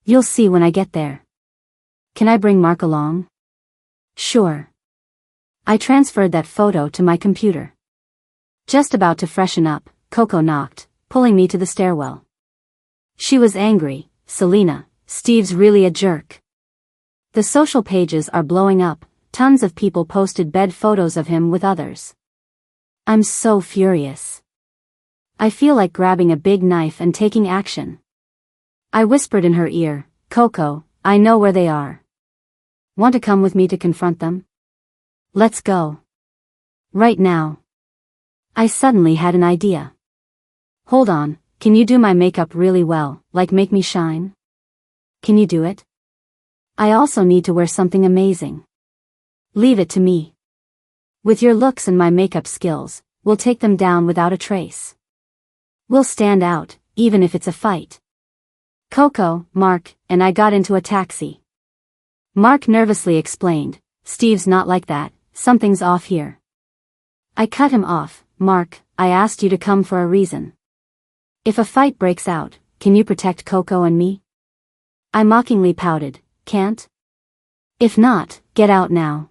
You'll see when I get there. Can I bring Mark along? Sure. I transferred that photo to my computer. Just about to freshen up, Coco knocked, pulling me to the stairwell. She was angry. Selena, Steve's really a jerk. The social pages are blowing up, tons of people posted bed photos of him with others. I'm so furious. I feel like grabbing a big knife and taking action. I whispered in her ear, Coco, I know where they are. Want to come with me to confront them? Let's go. Right now. I suddenly had an idea. Hold on, can you do my makeup really well, like make me shine? Can you do it? I also need to wear something amazing. Leave it to me. With your looks and my makeup skills, we'll take them down without a trace. We'll stand out, even if it's a fight. Coco, Mark, and I got into a taxi. Mark nervously explained, Steve's not like that, something's off here. I cut him off. Mark, I asked you to come for a reason. If a fight breaks out, can you protect Coco and me? I mockingly pouted, can't? If not, get out now.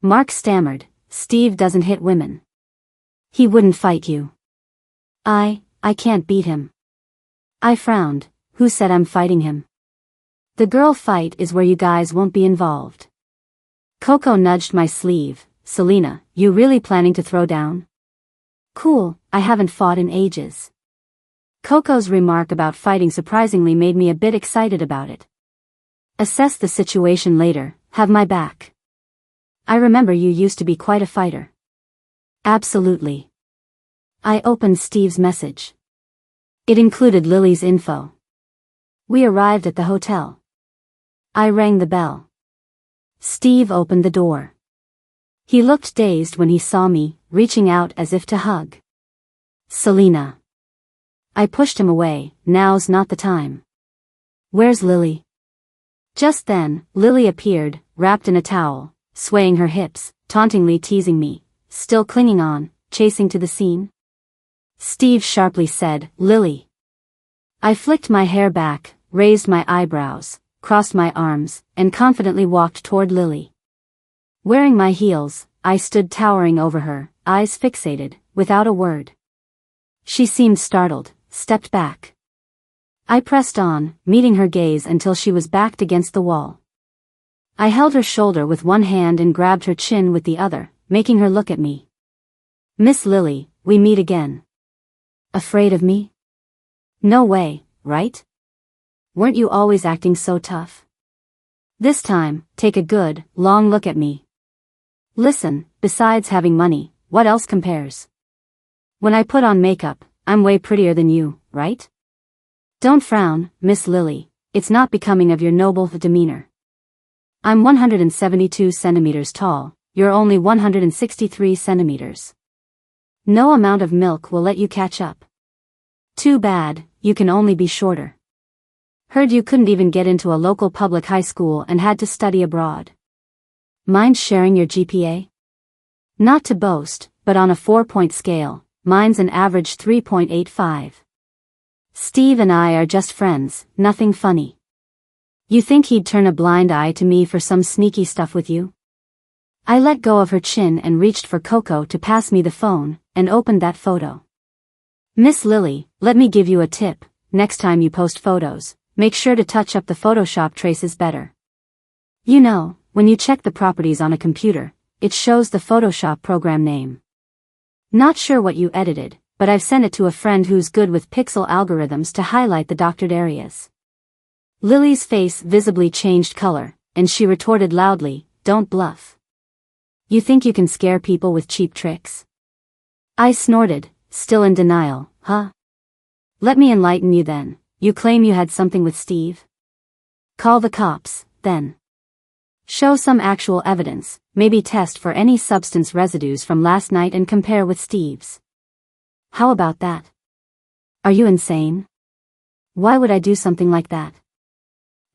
Mark stammered, Steve doesn't hit women. He wouldn't fight you. I can't beat him. I frowned. Who said I'm fighting him? The girl fight is where you guys won't be involved. Coco nudged my sleeve. Selena, you really planning to throw down? Cool, I haven't fought in ages. Coco's remark about fighting surprisingly made me a bit excited about it. Assess the situation later, have my back. I remember you used to be quite a fighter. Absolutely. I opened Steve's message. It included Lily's info. We arrived at the hotel. I rang the bell. Steve opened the door. He looked dazed when he saw me, reaching out as if to hug. Selena. I pushed him away, now's not the time. Where's Lily? Just then, Lily appeared, wrapped in a towel, swaying her hips, tauntingly teasing me, still clinging on, chasing to the scene. Steve sharply said, Lily. I flicked my hair back, raised my eyebrows, crossed my arms, and confidently walked toward Lily. Wearing my heels, I stood towering over her, eyes fixated, without a word. She seemed startled, stepped back. I pressed on, meeting her gaze until she was backed against the wall. I held her shoulder with one hand and grabbed her chin with the other, making her look at me. Miss Lily, we meet again. Afraid of me? No way, right? Weren't you always acting so tough? This time, take a good, long look at me. Listen, besides having money, what else compares? When I put on makeup, I'm way prettier than you, right? Don't frown, Miss Lily, it's not becoming of your noble demeanor. I'm 172 centimeters tall, you're only 163 centimeters. No amount of milk will let you catch up. Too bad, you can only be shorter. Heard you couldn't even get into a local public high school and had to study abroad. Mind sharing your GPA? Not to boast, but on a 4-point scale, mine's an average 3.85. Steve and I are just friends, nothing funny. You think he'd turn a blind eye to me for some sneaky stuff with you? I let go of her chin and reached for Coco to pass me the phone, and opened that photo. Miss Lily, let me give you a tip. Next time you post photos, make sure to touch up the Photoshop traces better. You know, when you check the properties on a computer, it shows the Photoshop program name. Not sure what you edited, but I've sent it to a friend who's good with pixel algorithms to highlight the doctored areas. Lily's face visibly changed color, and she retorted loudly, "Don't bluff. You think you can scare people with cheap tricks?" I snorted, still in denial. Huh? Let me enlighten you then. You claim you had something with Steve? Call the cops, then. Show some actual evidence, maybe test for any substance residues from last night and compare with Steve's. How about that? Are you insane? Why would I do something like that?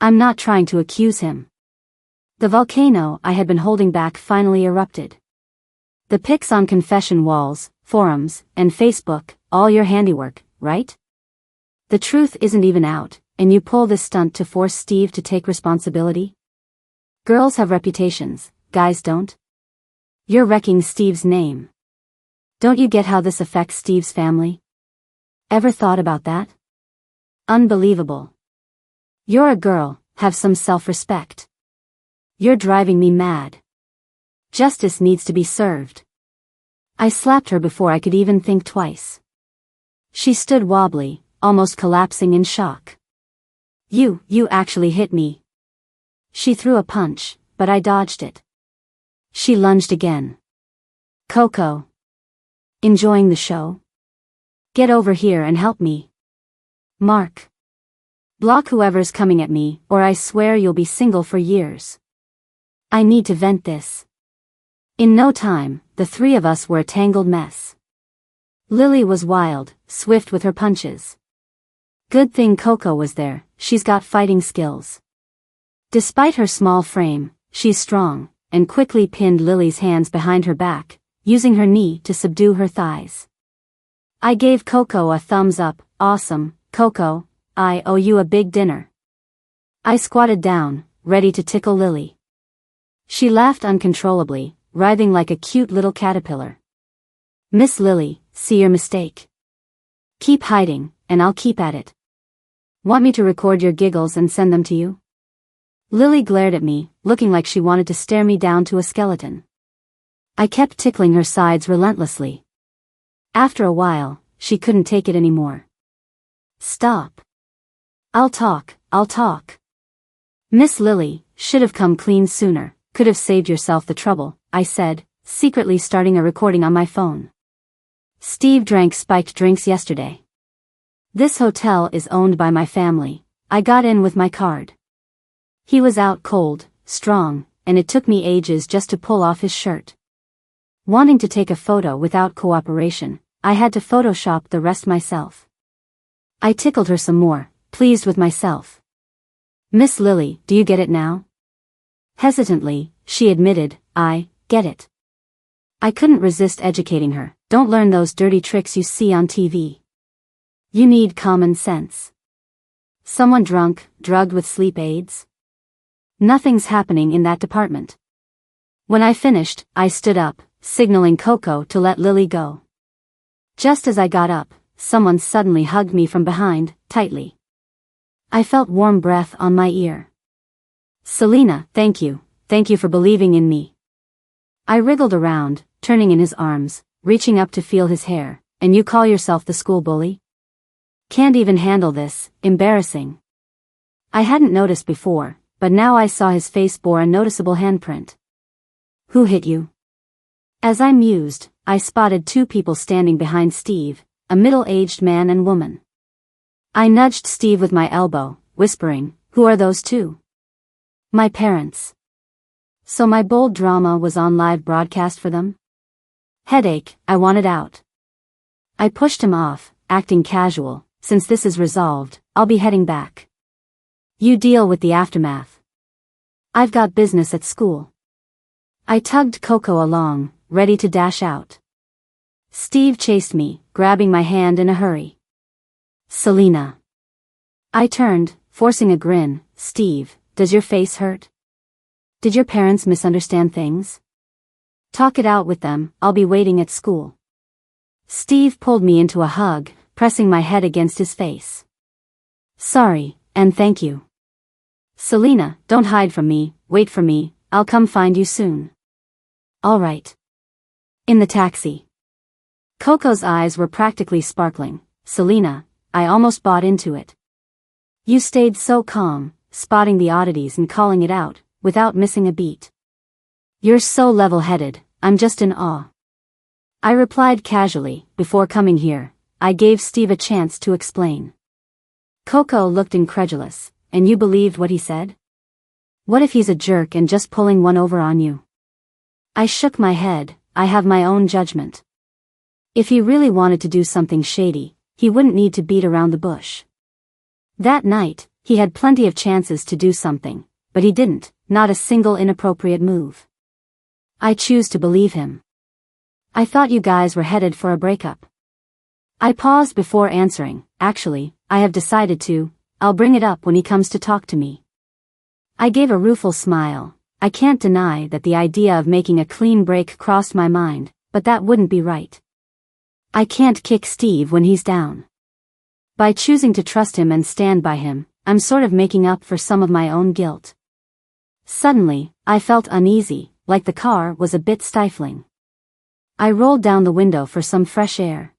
I'm not trying to accuse him. The volcano I had been holding back finally erupted. The pics on confession walls, forums, and Facebook, all your handiwork, right? The truth isn't even out, and you pull this stunt to force Steve to take responsibility? Girls have reputations, guys don't. You're wrecking Steve's name. Don't you get how this affects Steve's family? Ever thought about that? Unbelievable. You're a girl, have some self-respect. You're driving me mad. Justice needs to be served. I slapped her before I could even think twice. She stood wobbly, almost collapsing in shock. You actually hit me. She threw a punch, but I dodged it. She lunged again. Coco. Enjoying the show? Get over here and help me. Mark. Block whoever's coming at me, or I swear you'll be single for years. I need to vent this. In no time, the three of us were a tangled mess. Lily was wild, swift with her punches. Good thing Coco was there, she's got fighting skills. Despite her small frame, she's strong, and quickly pinned Lily's hands behind her back, using her knee to subdue her thighs. I gave Coco a thumbs up. Awesome, Coco, I owe you a big dinner. I squatted down, ready to tickle Lily. She laughed uncontrollably, writhing like a cute little caterpillar. Miss Lily, see your mistake. Keep hiding, and I'll keep at it. Want me to record your giggles and send them to you? Lily glared at me, looking like she wanted to stare me down to a skeleton. I kept tickling her sides relentlessly. After a while, she couldn't take it anymore. Stop. I'll talk. Miss Lily, should have come clean sooner, could have saved yourself the trouble, I said, secretly starting a recording on my phone. Steve drank spiked drinks yesterday. This hotel is owned by my family. I got in with my card. He was out cold, strong, and it took me ages just to pull off his shirt. Wanting to take a photo without cooperation, I had to Photoshop the rest myself. I tickled her some more, pleased with myself. Miss Lily, do you get it now? Hesitantly, she admitted, I get it. I couldn't resist educating her. Don't learn those dirty tricks you see on TV. You need common sense. Someone drunk, drugged with sleep aids? Nothing's happening in that department. When I finished, I stood up, signaling Coco to let Lily go. Just as I got up, someone suddenly hugged me from behind, tightly. I felt warm breath on my ear. Selena, thank you for believing in me. I wriggled around, turning in his arms, reaching up to feel his hair. And you call yourself the school bully? Can't even handle this, embarrassing. I hadn't noticed before, but now I saw his face bore a noticeable handprint. Who hit you? As I mused, I spotted two people standing behind Steve, a middle-aged man and woman. I nudged Steve with my elbow, whispering, who are those two? My parents. So my bold drama was on live broadcast for them? Headache, I wanted out. I pushed him off, acting casual. Since this is resolved, I'll be heading back. You deal with the aftermath. I've got business at school. I tugged Coco along, ready to dash out. Steve chased me, grabbing my hand in a hurry. Selena. I turned, forcing a grin. Steve, does your face hurt? Did your parents misunderstand things? Talk it out with them, I'll be waiting at school. Steve pulled me into a hug, pressing my head against his face. Sorry, and thank you. Selena, don't hide from me, wait for me, I'll come find you soon. All right. In the taxi. Coco's eyes were practically sparkling. Selena, I almost bought into it. You stayed so calm, spotting the oddities and calling it out, without missing a beat. You're so level-headed, I'm just in awe. I replied casually. Before coming here, I gave Steve a chance to explain. Coco looked incredulous. And you believed what he said? What if he's a jerk and just pulling one over on you? I shook my head. I have my own judgment. If he really wanted to do something shady, he wouldn't need to beat around the bush. That night, he had plenty of chances to do something, but he didn't, not a single inappropriate move. I choose to believe him. I thought you guys were headed for a breakup. I paused before answering. Actually, I have decided to. I'll bring it up when he comes to talk to me. I gave a rueful smile. I can't deny that the idea of making a clean break crossed my mind, but that wouldn't be right. I can't kick Steve when he's down. By choosing to trust him and stand by him, I'm sort of making up for some of my own guilt. Suddenly, I felt uneasy, like the car was a bit stifling. I rolled down the window for some fresh air.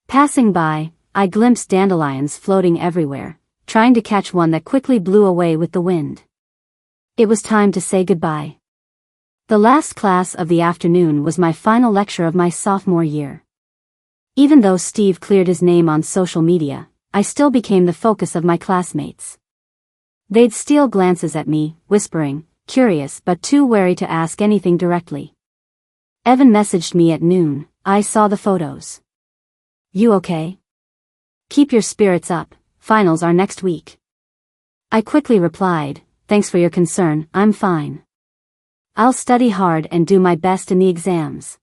Passing by, I glimpsed dandelions floating everywhere, trying to catch one that quickly blew away with the wind. It was time to say goodbye. The last class of the afternoon was my final lecture of my sophomore year. Even though Steve cleared his name on social media, I still became the focus of my classmates. They'd steal glances at me, whispering, curious but too wary to ask anything directly. Evan messaged me at noon. I saw the photos. You okay? Keep your spirits up, finals are next week. I quickly replied, thanks for your concern, I'm fine. I'll study hard and do my best in the exams.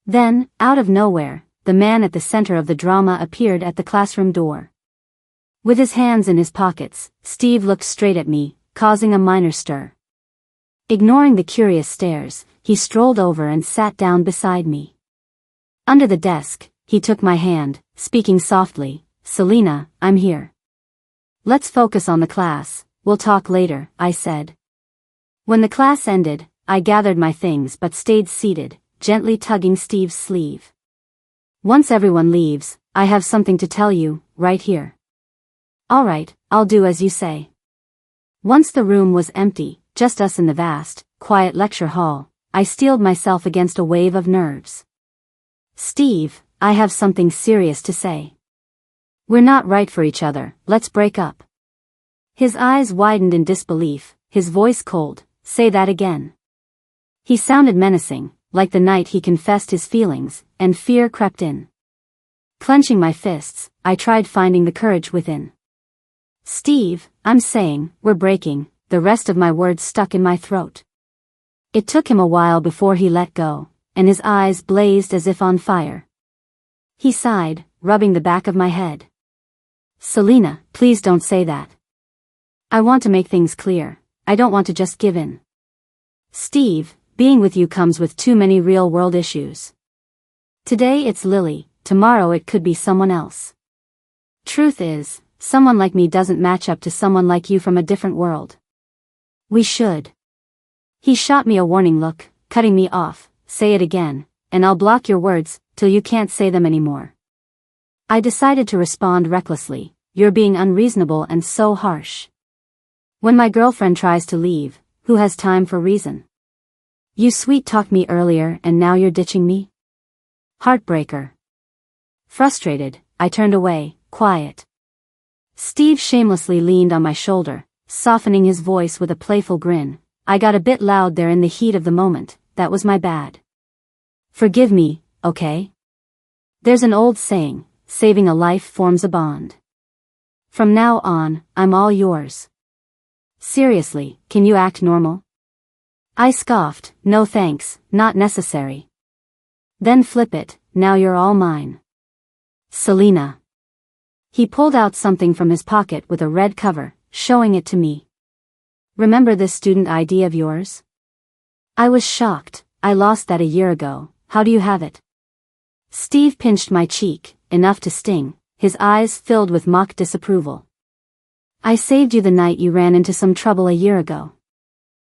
Then, out of nowhere, the man at the center of the drama appeared at the classroom door. With his hands in his pockets, Steve looked straight at me, causing a minor stir. Ignoring the curious stares, he strolled over and sat down beside me. Under the desk, he took my hand, speaking softly, Selena, I'm here. Let's focus on the class, we'll talk later, I said. When the class ended, I gathered my things but stayed seated, gently tugging Steve's sleeve. Once everyone leaves, I have something to tell you, right here. All right, I'll do as you say. Once the room was empty, just us in the vast, quiet lecture hall, I steeled myself against a wave of nerves. Steve, I have something serious to say. We're not right for each other, let's break up. His eyes widened in disbelief, his voice cold, say that again. He sounded menacing, like the night he confessed his feelings, and fear crept in. Clenching my fists, I tried finding the courage within. Steve, I'm saying, we're breaking, the rest of my words stuck in my throat. It took him a while before he let go, and his eyes blazed as if on fire. He sighed, rubbing the back of my head. Selena, please don't say that. I want to make things clear, I don't want to just give in. Steve, being with you comes with too many real-world issues. Today it's Lily, tomorrow it could be someone else. Truth is, someone like me doesn't match up to someone like you from a different world. We should. He shot me a warning look, cutting me off, say it again, and I'll block your words, till you can't say them anymore. I decided to respond recklessly, you're being unreasonable and so harsh. When my girlfriend tries to leave, who has time for reason? You sweet-talked me earlier and now you're ditching me? Heartbreaker. Frustrated, I turned away, quiet. Steve shamelessly leaned on my shoulder, softening his voice with a playful grin. I got a bit loud there in the heat of the moment, that was my bad. Forgive me, okay? There's an old saying, saving a life forms a bond. From now on, I'm all yours. Seriously, can you act normal? I scoffed, no thanks, not necessary. Then flip it, now you're all mine. Selena. He pulled out something from his pocket with a red cover, showing it to me. Remember this student ID of yours? I was shocked, I lost that a year ago, how do you have it? Steve pinched my cheek, enough to sting, his eyes filled with mock disapproval. I saved you the night you ran into some trouble a year ago.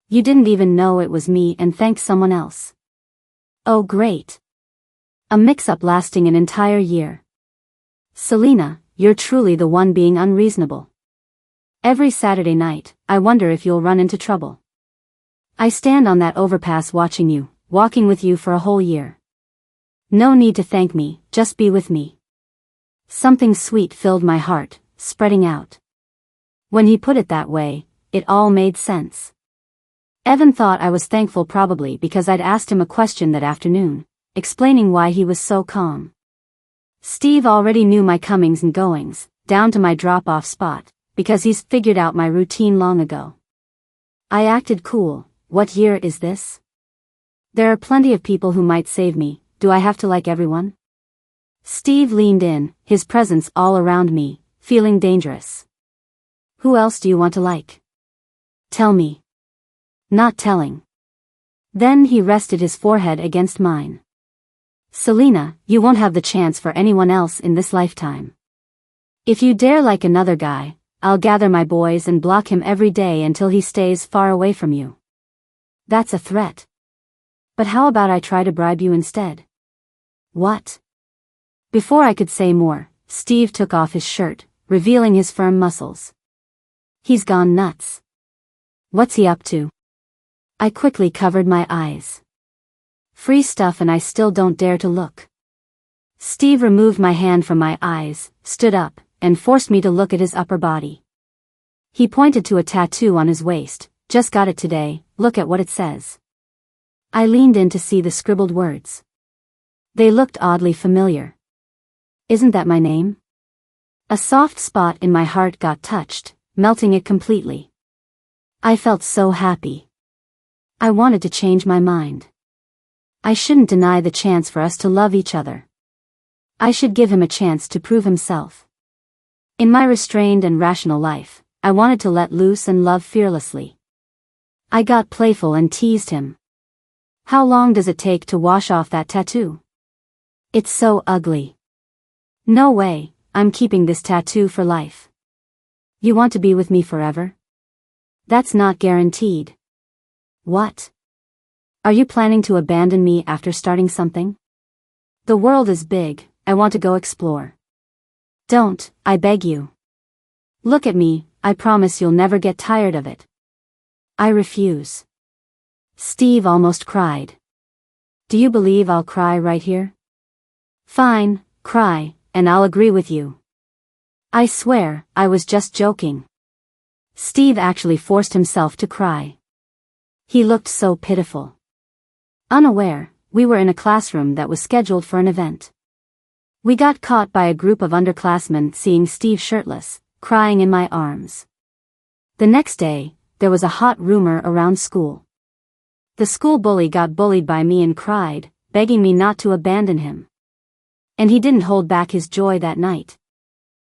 You didn't even know it was me and thanked someone else. Oh great. A mix-up lasting an entire year. Selena, you're truly the one being unreasonable. Every Saturday night, I wonder if you'll run into trouble. I stand on that overpass watching you, walking with you for a whole year. No need to thank me, just be with me. Something sweet filled my heart, spreading out. When he put it that way, it all made sense. Evan thought I was thankful probably because I'd asked him a question that afternoon, explaining why he was so calm. Steve already knew my comings and goings, down to my drop-off spot, because he's figured out my routine long ago. I acted cool. What year is this? There are plenty of people who might save me, do I have to like everyone? Steve leaned in, his presence all around me, feeling dangerous. Who else do you want to like? Tell me. Not telling. Then he rested his forehead against mine. Selena, you won't have the chance for anyone else in this lifetime. If you dare like another guy, I'll gather my boys and block him every day until he stays far away from you. That's a threat. But how about I try to bribe you instead? What? Before I could say more, Steve took off his shirt, revealing his firm muscles. He's gone nuts. What's he up to? I quickly covered my eyes. Free stuff and I still don't dare to look. Steve removed my hand from my eyes, stood up, and forced me to look at his upper body. He pointed to a tattoo on his waist. Just got it today, look at what it says. I leaned in to see the scribbled words. They looked oddly familiar. Isn't that my name? A soft spot in my heart got touched, melting it completely. I felt so happy. I wanted to change my mind. I shouldn't deny the chance for us to love each other. I should give him a chance to prove himself. In my restrained and rational life, I wanted to let loose and love fearlessly. I got playful and teased him. How long does it take to wash off that tattoo? It's so ugly. No way, I'm keeping this tattoo for life. You want to be with me forever? That's not guaranteed. What? Are you planning to abandon me after starting something? The world is big, I want to go explore. Don't, I beg you. Look at me, I promise you'll never get tired of it. I refuse. Steve almost cried. Do you believe I'll cry right here? Fine, cry, and I'll agree with you. I swear, I was just joking. Steve actually forced himself to cry. He looked so pitiful. Unaware, we were in a classroom that was scheduled for an event. We got caught by a group of underclassmen seeing Steve shirtless, crying in my arms. The next day, there was a hot rumor around school. The school bully got bullied by me and cried, begging me not to abandon him. And he didn't hold back his joy that night.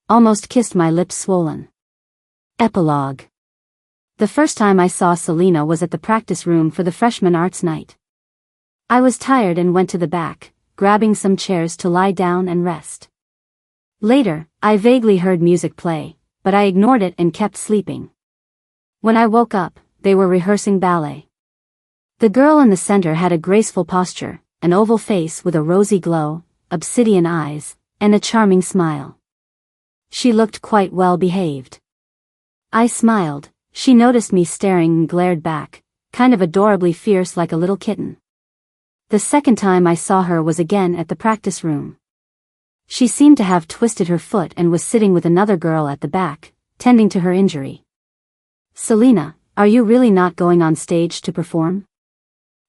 Almost kissed my lips swollen. Epilogue. The first time I saw Selena was at the practice room for the freshman arts night. I was tired and went to the back, grabbing some chairs to lie down and rest. Later, I vaguely heard music play, but I ignored it and kept sleeping. When I woke up, they were rehearsing ballet. The girl in the center had a graceful posture, an oval face with a rosy glow, obsidian eyes, and a charming smile. She looked quite well behaved. I smiled, she noticed me staring and glared back, kind of adorably fierce like a little kitten. The second time I saw her was again at the practice room. She seemed to have twisted her foot and was sitting with another girl at the back, tending to her injury. Selena, are you really not going on stage to perform?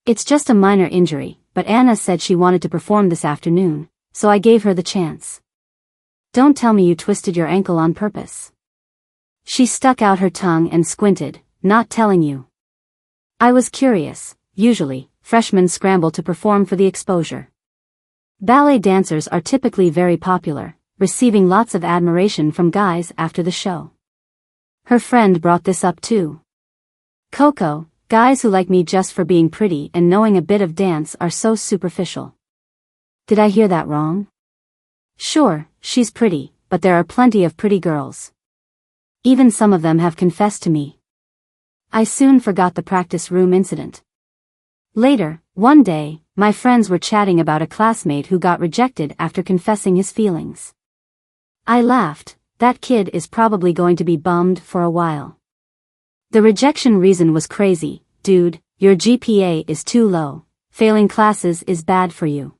It's just a minor injury, but Anna said she wanted to perform this afternoon, so I gave her the chance. Don't tell me you twisted your ankle on purpose. She stuck out her tongue and squinted, not telling you. I was curious. Usually, freshmen scramble to perform for the exposure. Ballet dancers are typically very popular, receiving lots of admiration from guys after the show. Her friend brought this up too. Coco, guys who like me just for being pretty and knowing a bit of dance are so superficial. Did I hear that wrong? Sure, she's pretty, but there are plenty of pretty girls. Even some of them have confessed to me. I soon forgot the practice room incident. Later, one day, my friends were chatting about a classmate who got rejected after confessing his feelings. I laughed. That kid is probably going to be bummed for a while. The rejection reason was crazy. Dude, your GPA is too low. Failing classes is bad for you.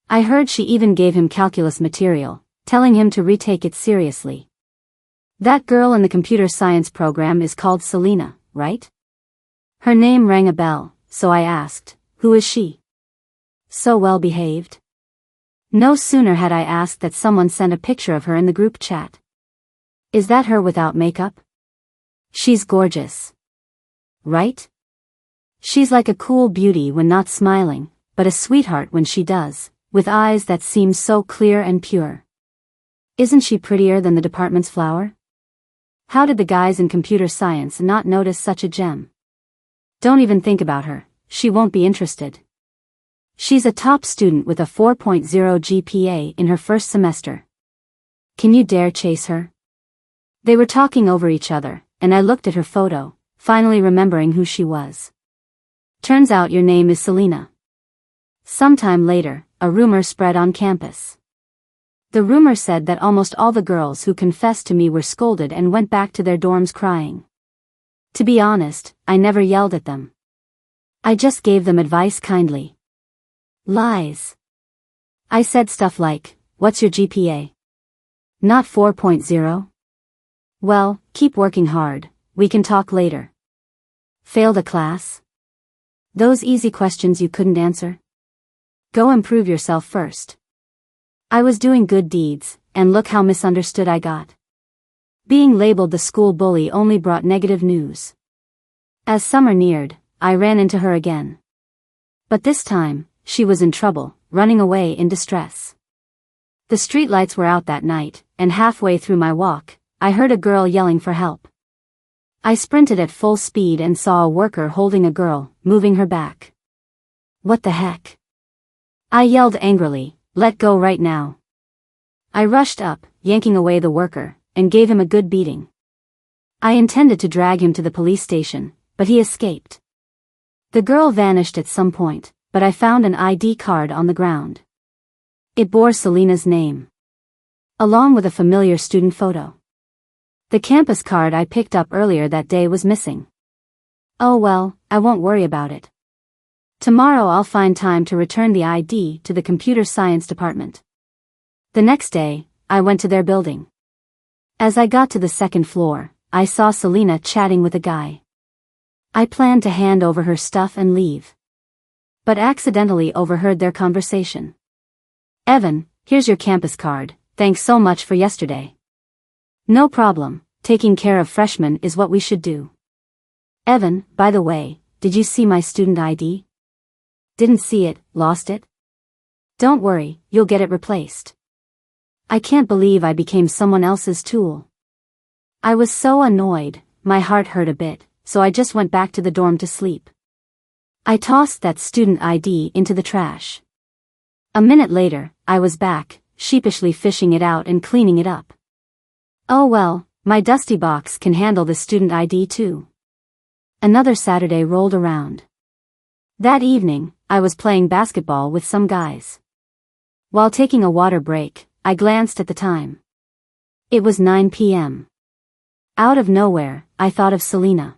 I heard she even gave him calculus material, telling him to retake it seriously. That girl in the computer science program is called Selena, right? Her name rang a bell, so I asked, who is she? So well behaved. No sooner had I asked that someone sent a picture of her in the group chat. Is that her without makeup? She's gorgeous. Right? She's like a cool beauty when not smiling, but a sweetheart when she does, with eyes that seem so clear and pure. Isn't she prettier than the department's flower? How did the guys in computer science not notice such a gem? Don't even think about her, she won't be interested. She's a top student with a 4.0 GPA in her first semester. Can you dare chase her? They were talking over each other, and I looked at her photo, finally remembering who she was. Turns out your name is Selena. Sometime later, a rumor spread on campus. The rumor said that almost all the girls who confessed to me were scolded and went back to their dorms crying. To be honest, I never yelled at them. I just gave them advice kindly. Lies. I said stuff like, what's your GPA? Not 4.0? Well, keep working hard, we can talk later. Failed a class? Those easy questions you couldn't answer? Go improve yourself first. I was doing good deeds, and look how misunderstood I got. Being labeled the school bully only brought negative news. As summer neared, I ran into her again. But this time, she was in trouble, running away in distress. The streetlights were out that night, and halfway through my walk, I heard a girl yelling for help. I sprinted at full speed and saw a worker holding a girl, moving her back. What the heck? I yelled angrily, let go right now. I rushed up, yanking away the worker, and gave him a good beating. I intended to drag him to the police station, but he escaped. The girl vanished at some point, but I found an ID card on the ground. It bore Selena's name, along with a familiar student photo. The campus card I picked up earlier that day was missing. Oh well, I won't worry about it. Tomorrow I'll find time to return the ID to the computer science department. The next day, I went to their building. As I got to the second floor, I saw Selena chatting with a guy. I planned to hand over her stuff and leave, but accidentally overheard their conversation. Evan, here's your campus card, thanks so much for yesterday. No problem, taking care of freshmen is what we should do. Evan, by the way, did you see my student ID? Didn't see it, lost it? Don't worry, you'll get it replaced. I can't believe I became someone else's tool. I was so annoyed, my heart hurt a bit, so I just went back to the dorm to sleep. I tossed that student ID into the trash. A minute later, I was back, sheepishly fishing it out and cleaning it up. Oh well, my dusty box can handle the student ID too. Another Saturday rolled around. That evening, I was playing basketball with some guys. While taking a water break, I glanced at the time. It was 9 p.m. Out of nowhere, I thought of Selena.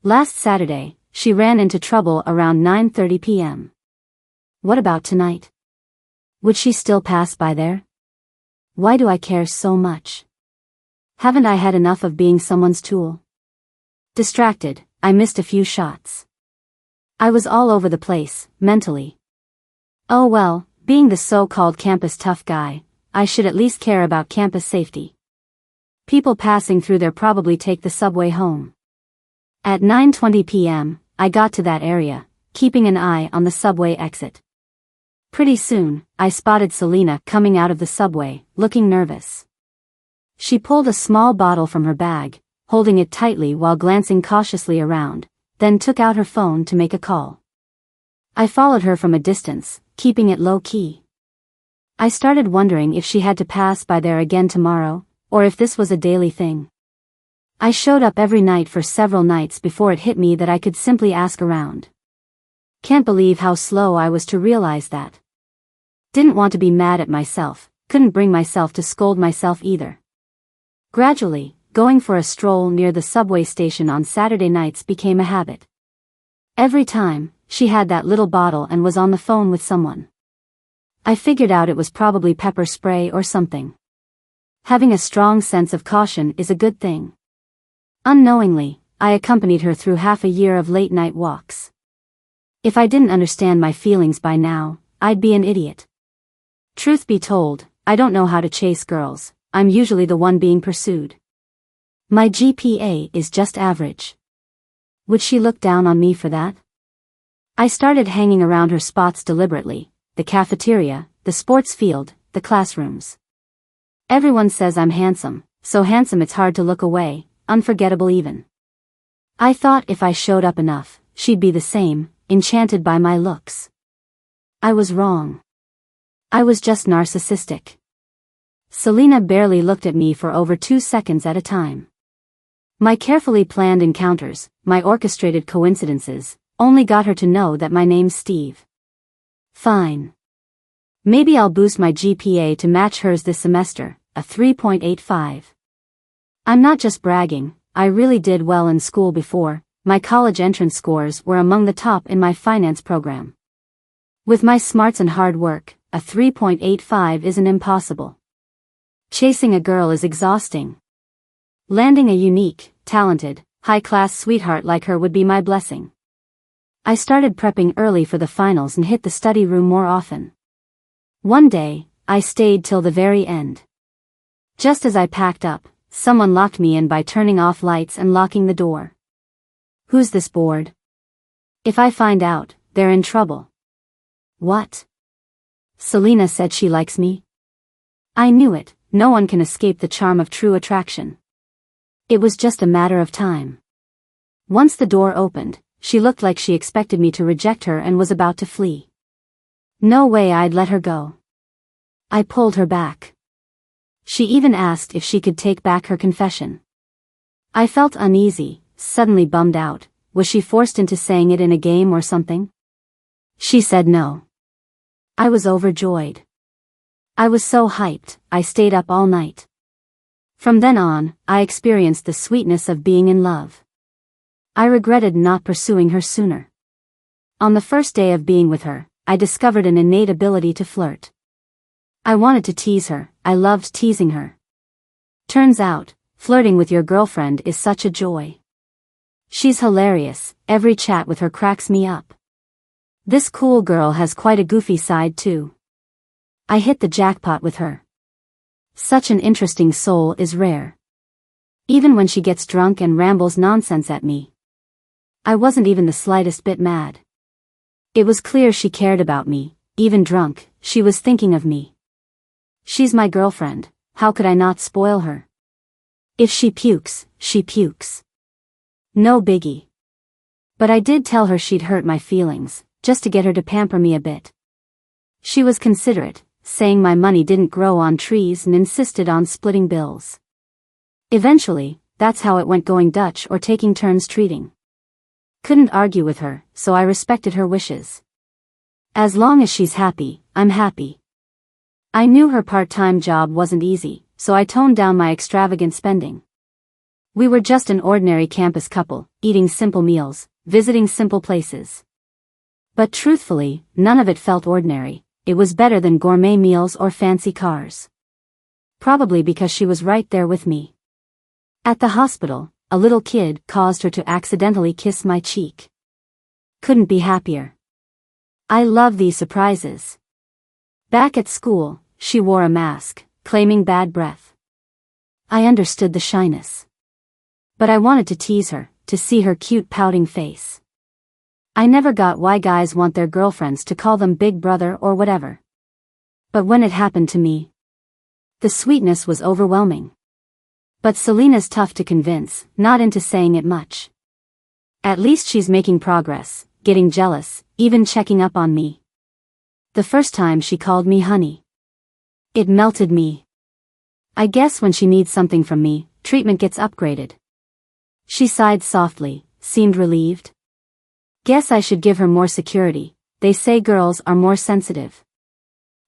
Last Saturday, she ran into trouble around 9:30 p.m. What about tonight? Would she still pass by there? Why do I care so much? Haven't I had enough of being someone's tool? Distracted, I missed a few shots. I was all over the place, mentally. Oh well, being the so-called campus tough guy, I should at least care about campus safety. People passing through there probably take the subway home. At 9:20 p.m., I got to that area, keeping an eye on the subway exit. Pretty soon, I spotted Selena coming out of the subway, looking nervous. She pulled a small bottle from her bag, holding it tightly while glancing cautiously around, then took out her phone to make a call. I followed her from a distance, keeping it low-key. I started wondering if she had to pass by there again tomorrow, or if this was a daily thing. I showed up every night for several nights before it hit me that I could simply ask around. Can't believe how slow I was to realize that. Didn't want to be mad at myself, couldn't bring myself to scold myself either. Gradually, going for a stroll near the subway station on Saturday nights became a habit. Every time, she had that little bottle and was on the phone with someone. I figured out it was probably pepper spray or something. Having a strong sense of caution is a good thing. Unknowingly, I accompanied her through half a year of late-night walks. If I didn't understand my feelings by now, I'd be an idiot. Truth be told, I don't know how to chase girls, I'm usually the one being pursued. My GPA is just average. Would she look down on me for that? I started hanging around her spots deliberately, the cafeteria, the sports field, the classrooms. Everyone says I'm handsome, so handsome it's hard to look away, unforgettable even. I thought if I showed up enough, she'd be the same, enchanted by my looks. I was wrong. I was just narcissistic. Selena barely looked at me for over 2 seconds at a time. My carefully planned encounters, my orchestrated coincidences, only got her to know that my name's Steve. Fine. Maybe I'll boost my GPA to match hers this semester, a 3.85. I'm not just bragging, I really did well in school before, my college entrance scores were among the top in my finance program. With my smarts and hard work, a 3.85 isn't impossible. Chasing a girl is exhausting. Landing a unique, talented, high-class sweetheart like her would be my blessing. I started prepping early for the finals and hit the study room more often. One day, I stayed till the very end. Just as I packed up, someone locked me in by turning off lights and locking the door. Who's this bored? If I find out, they're in trouble. What? Selena said she likes me? I knew it, no one can escape the charm of true attraction. It was just a matter of time. Once the door opened, she looked like she expected me to reject her and was about to flee. No way I'd let her go. I pulled her back. She even asked if she could take back her confession. I felt uneasy, suddenly bummed out. Was she forced into saying it in a game or something? She said no. I was overjoyed. I was so hyped, I stayed up all night. From then on, I experienced the sweetness of being in love. I regretted not pursuing her sooner. On the first day of being with her, I discovered an innate ability to flirt. I wanted to tease her, I loved teasing her. Turns out, flirting with your girlfriend is such a joy. She's hilarious, every chat with her cracks me up. This cool girl has quite a goofy side too. I hit the jackpot with her. Such an interesting soul is rare. Even when she gets drunk and rambles nonsense at me. I wasn't even the slightest bit mad. It was clear she cared about me, even drunk, she was thinking of me. She's my girlfriend, how could I not spoil her? If she pukes, she pukes. No biggie. But I did tell her she'd hurt my feelings, just to get her to pamper me a bit. She was considerate, saying my money didn't grow on trees and insisted on splitting bills. Eventually, that's how it went, going Dutch or taking turns treating. Couldn't argue with her, so I respected her wishes. As long as she's happy, I'm happy. I knew her part-time job wasn't easy, so I toned down my extravagant spending. We were just an ordinary campus couple, eating simple meals, visiting simple places. But truthfully, none of it felt ordinary. It was better than gourmet meals or fancy cars. Probably because she was right there with me. At the hospital, a little kid caused her to accidentally kiss my cheek. Couldn't be happier. I love these surprises. Back at school, she wore a mask, claiming bad breath. I understood the shyness. But I wanted to tease her, to see her cute pouting face. I never got why guys want their girlfriends to call them big brother or whatever. But when it happened to me, the sweetness was overwhelming. But Selena's tough to convince, not into saying it much. At least she's making progress, getting jealous, even checking up on me. The first time she called me honey. It melted me. I guess when she needs something from me, treatment gets upgraded. She sighed softly, seemed relieved. Guess I should give her more security. They say girls are more sensitive.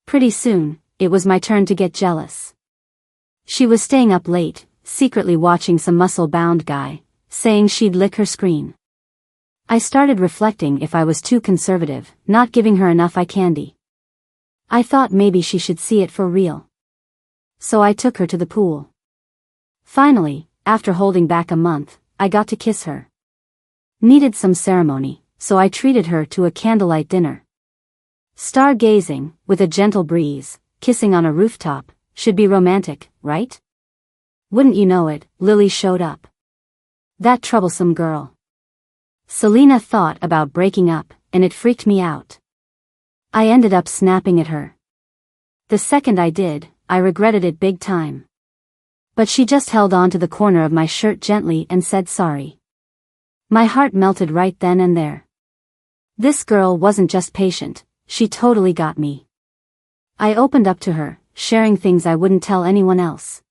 Pretty soon, it was my turn to get jealous. She was staying up late, secretly watching some muscle-bound guy, saying she'd lick her screen. I started reflecting if I was too conservative, not giving her enough eye candy. I thought maybe she should see it for real. So I took her to the pool. Finally, after holding back a month, I got to kiss her. Needed some ceremony, so I treated her to a candlelight dinner. Stargazing, with a gentle breeze, kissing on a rooftop, should be romantic, right? Wouldn't you know it, Lily showed up. That troublesome girl. Selena thought about breaking up, and it freaked me out. I ended up snapping at her. The second I did, I regretted it big time. But she just held on to the corner of my shirt gently and said sorry. My heart melted right then and there. This girl wasn't just patient, she totally got me. I opened up to her, sharing things I wouldn't tell anyone else.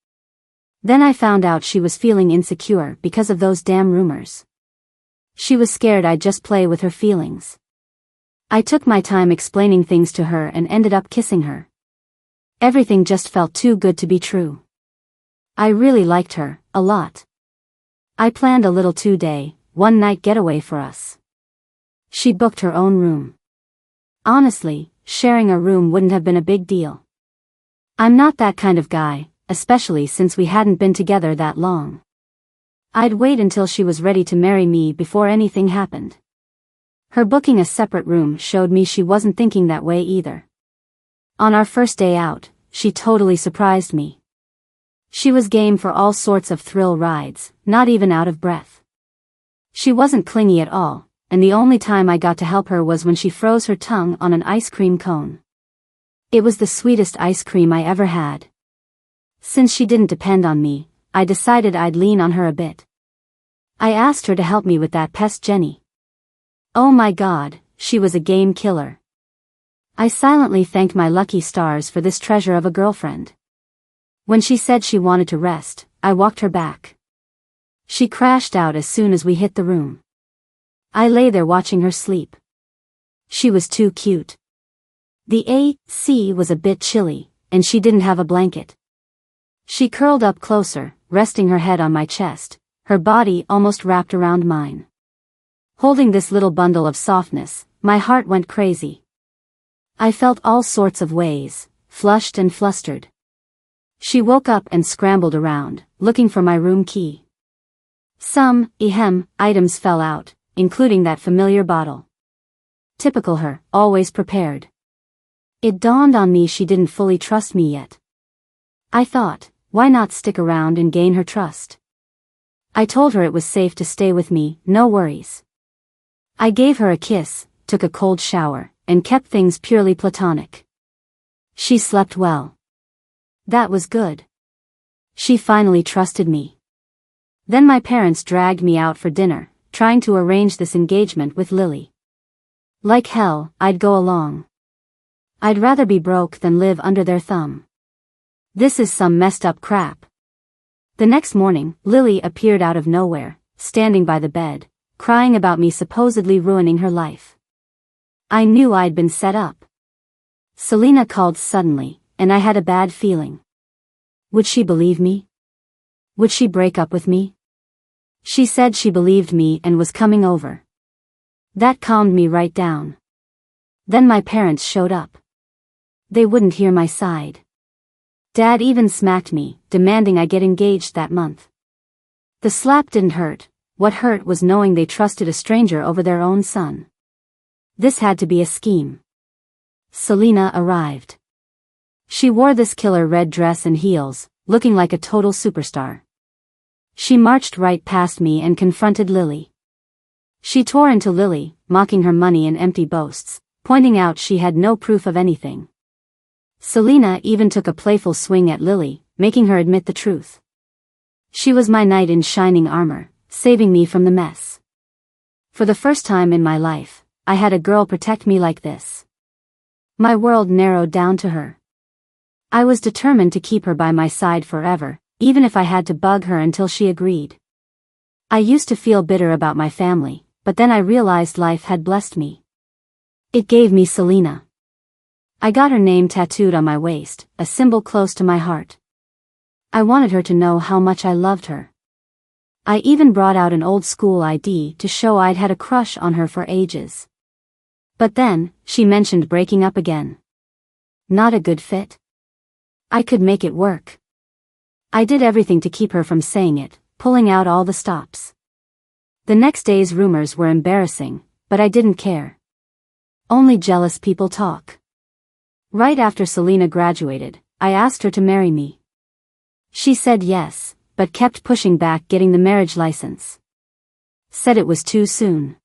Then I found out she was feeling insecure because of those damn rumors. She was scared I'd just play with her feelings. I took my time explaining things to her and ended up kissing her. Everything just felt too good to be true. I really liked her, a lot. I planned a little 2-day, one-night getaway for us. She booked her own room. Honestly, sharing a room wouldn't have been a big deal. I'm not that kind of guy, especially since we hadn't been together that long. I'd wait until she was ready to marry me before anything happened. Her booking a separate room showed me she wasn't thinking that way either. On our first day out, she totally surprised me. She was game for all sorts of thrill rides, not even out of breath. She wasn't clingy at all, and the only time I got to help her was when she froze her tongue on an ice cream cone. It was the sweetest ice cream I ever had. Since she didn't depend on me, I decided I'd lean on her a bit. I asked her to help me with that pest Jenny. Oh my God, she was a game killer. I silently thanked my lucky stars for this treasure of a girlfriend. When she said she wanted to rest, I walked her back. She crashed out as soon as we hit the room. I lay there watching her sleep. She was too cute. The AC was a bit chilly, and she didn't have a blanket. She curled up closer, resting her head on my chest, her body almost wrapped around mine. Holding this little bundle of softness, my heart went crazy. I felt all sorts of ways, flushed and flustered. She woke up and scrambled around, looking for my room key. Some items fell out, including that familiar bottle. Typical her, always prepared. It dawned on me she didn't fully trust me yet. I thought, why not stick around and gain her trust? I told her it was safe to stay with me, no worries. I gave her a kiss, took a cold shower, and kept things purely platonic. She slept well. That was good. She finally trusted me. Then my parents dragged me out for dinner, trying to arrange this engagement with Lily. Like hell, I'd go along. I'd rather be broke than live under their thumb. This is some messed up crap. The next morning, Lily appeared out of nowhere, standing by the bed, crying about me supposedly ruining her life. I knew I'd been set up. Selena called suddenly, and I had a bad feeling. Would she believe me? Would she break up with me? She said she believed me and was coming over. That calmed me right down. Then my parents showed up. They wouldn't hear my side. Dad even smacked me, demanding I get engaged that month. The slap didn't hurt. What hurt was knowing they trusted a stranger over their own son. This had to be a scheme. Selena arrived. She wore this killer red dress and heels, looking like a total superstar. She marched right past me and confronted Lily. She tore into Lily, mocking her money and empty boasts, pointing out she had no proof of anything. Selena even took a playful swing at Lily, making her admit the truth. She was my knight in shining armor, saving me from the mess. For the first time in my life, I had a girl protect me like this. My world narrowed down to her. I was determined to keep her by my side forever, even if I had to bug her until she agreed. I used to feel bitter about my family, but then I realized life had blessed me. It gave me Selena. I got her name tattooed on my waist, a symbol close to my heart. I wanted her to know how much I loved her. I even brought out an old school ID to show I'd had a crush on her for ages. But then, she mentioned breaking up again. Not a good fit? I could make it work. I did everything to keep her from saying it, pulling out all the stops. The next day's rumors were embarrassing, but I didn't care. Only jealous people talk. Right after Selena graduated, I asked her to marry me. She said yes, but kept pushing back getting the marriage license. Said it was too soon.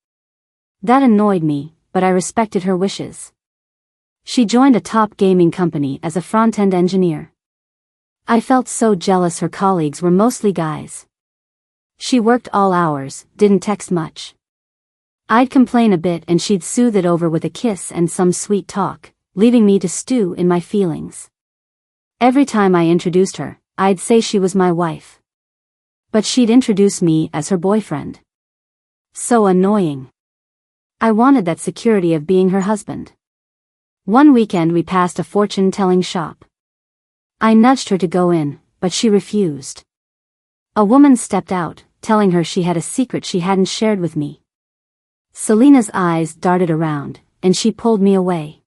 That annoyed me, but I respected her wishes. She joined a top gaming company as a front-end engineer. I felt so jealous her colleagues were mostly guys. She worked all hours, didn't text much. I'd complain a bit and she'd soothe it over with a kiss and some sweet talk, leaving me to stew in my feelings. Every time I introduced her, I'd say she was my wife. But she'd introduce me as her boyfriend. So annoying. I wanted that security of being her husband. One weekend we passed a fortune-telling shop. I nudged her to go in, but she refused. A woman stepped out, telling her she had a secret she hadn't shared with me. Selena's eyes darted around, and she pulled me away.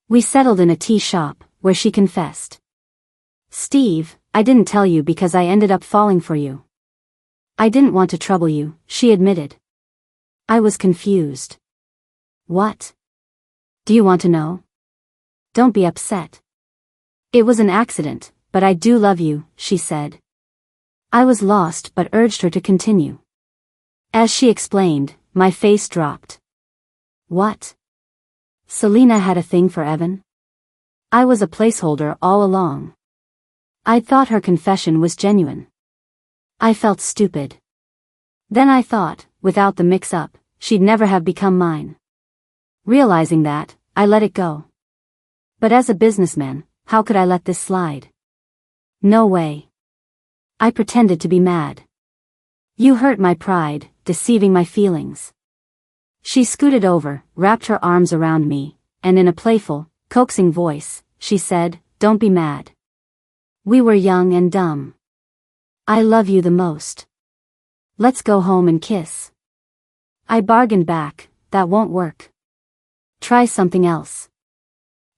We settled in a tea shop, where she confessed. "Steve, I didn't tell you because I ended up falling for you. I didn't want to trouble you," she admitted. I was confused. "What? Do you want to know?" "Don't be upset. It was an accident, but I do love you," she said. I was lost but urged her to continue. As she explained, my face dropped. What? Selena had a thing for Evan? I was a placeholder all along. I'd thought her confession was genuine. I felt stupid. Then I thought, without the mix-up, she'd never have become mine. Realizing that, I let it go. But as a businessman, how could I let this slide? No way. I pretended to be mad. "You hurt my pride, deceiving my feelings." She scooted over, wrapped her arms around me, and in a playful, coaxing voice, she said, "Don't be mad. We were young and dumb. I love you the most. Let's go home and kiss." I bargained back, "That won't work. Try something else."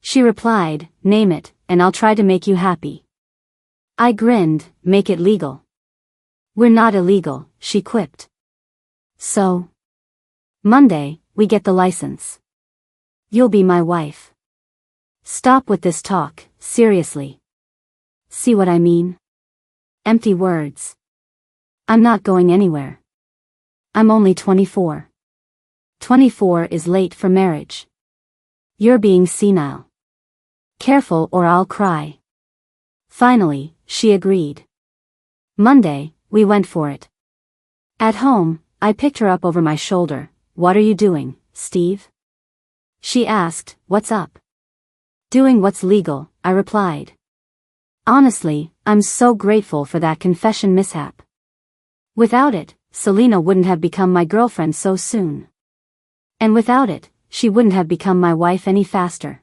She replied, "Name it, and I'll try to make you happy." I grinned, "Make it legal." "We're not illegal," she quipped. "So? Monday, we get the license. You'll be my wife. Stop with this talk, seriously. See what I mean? Empty words. I'm not going anywhere. I'm only 24. 24 is late for marriage. You're being senile. Careful or I'll cry." Finally, she agreed. Monday, we went for it. At home, I picked her up over my shoulder. "What are you doing, Steve?" She asked, "What's up?" "Doing what's legal," I replied. Honestly, I'm so grateful for that confession mishap. Without it, Selena wouldn't have become my girlfriend so soon. And without it, she wouldn't have become my wife any faster.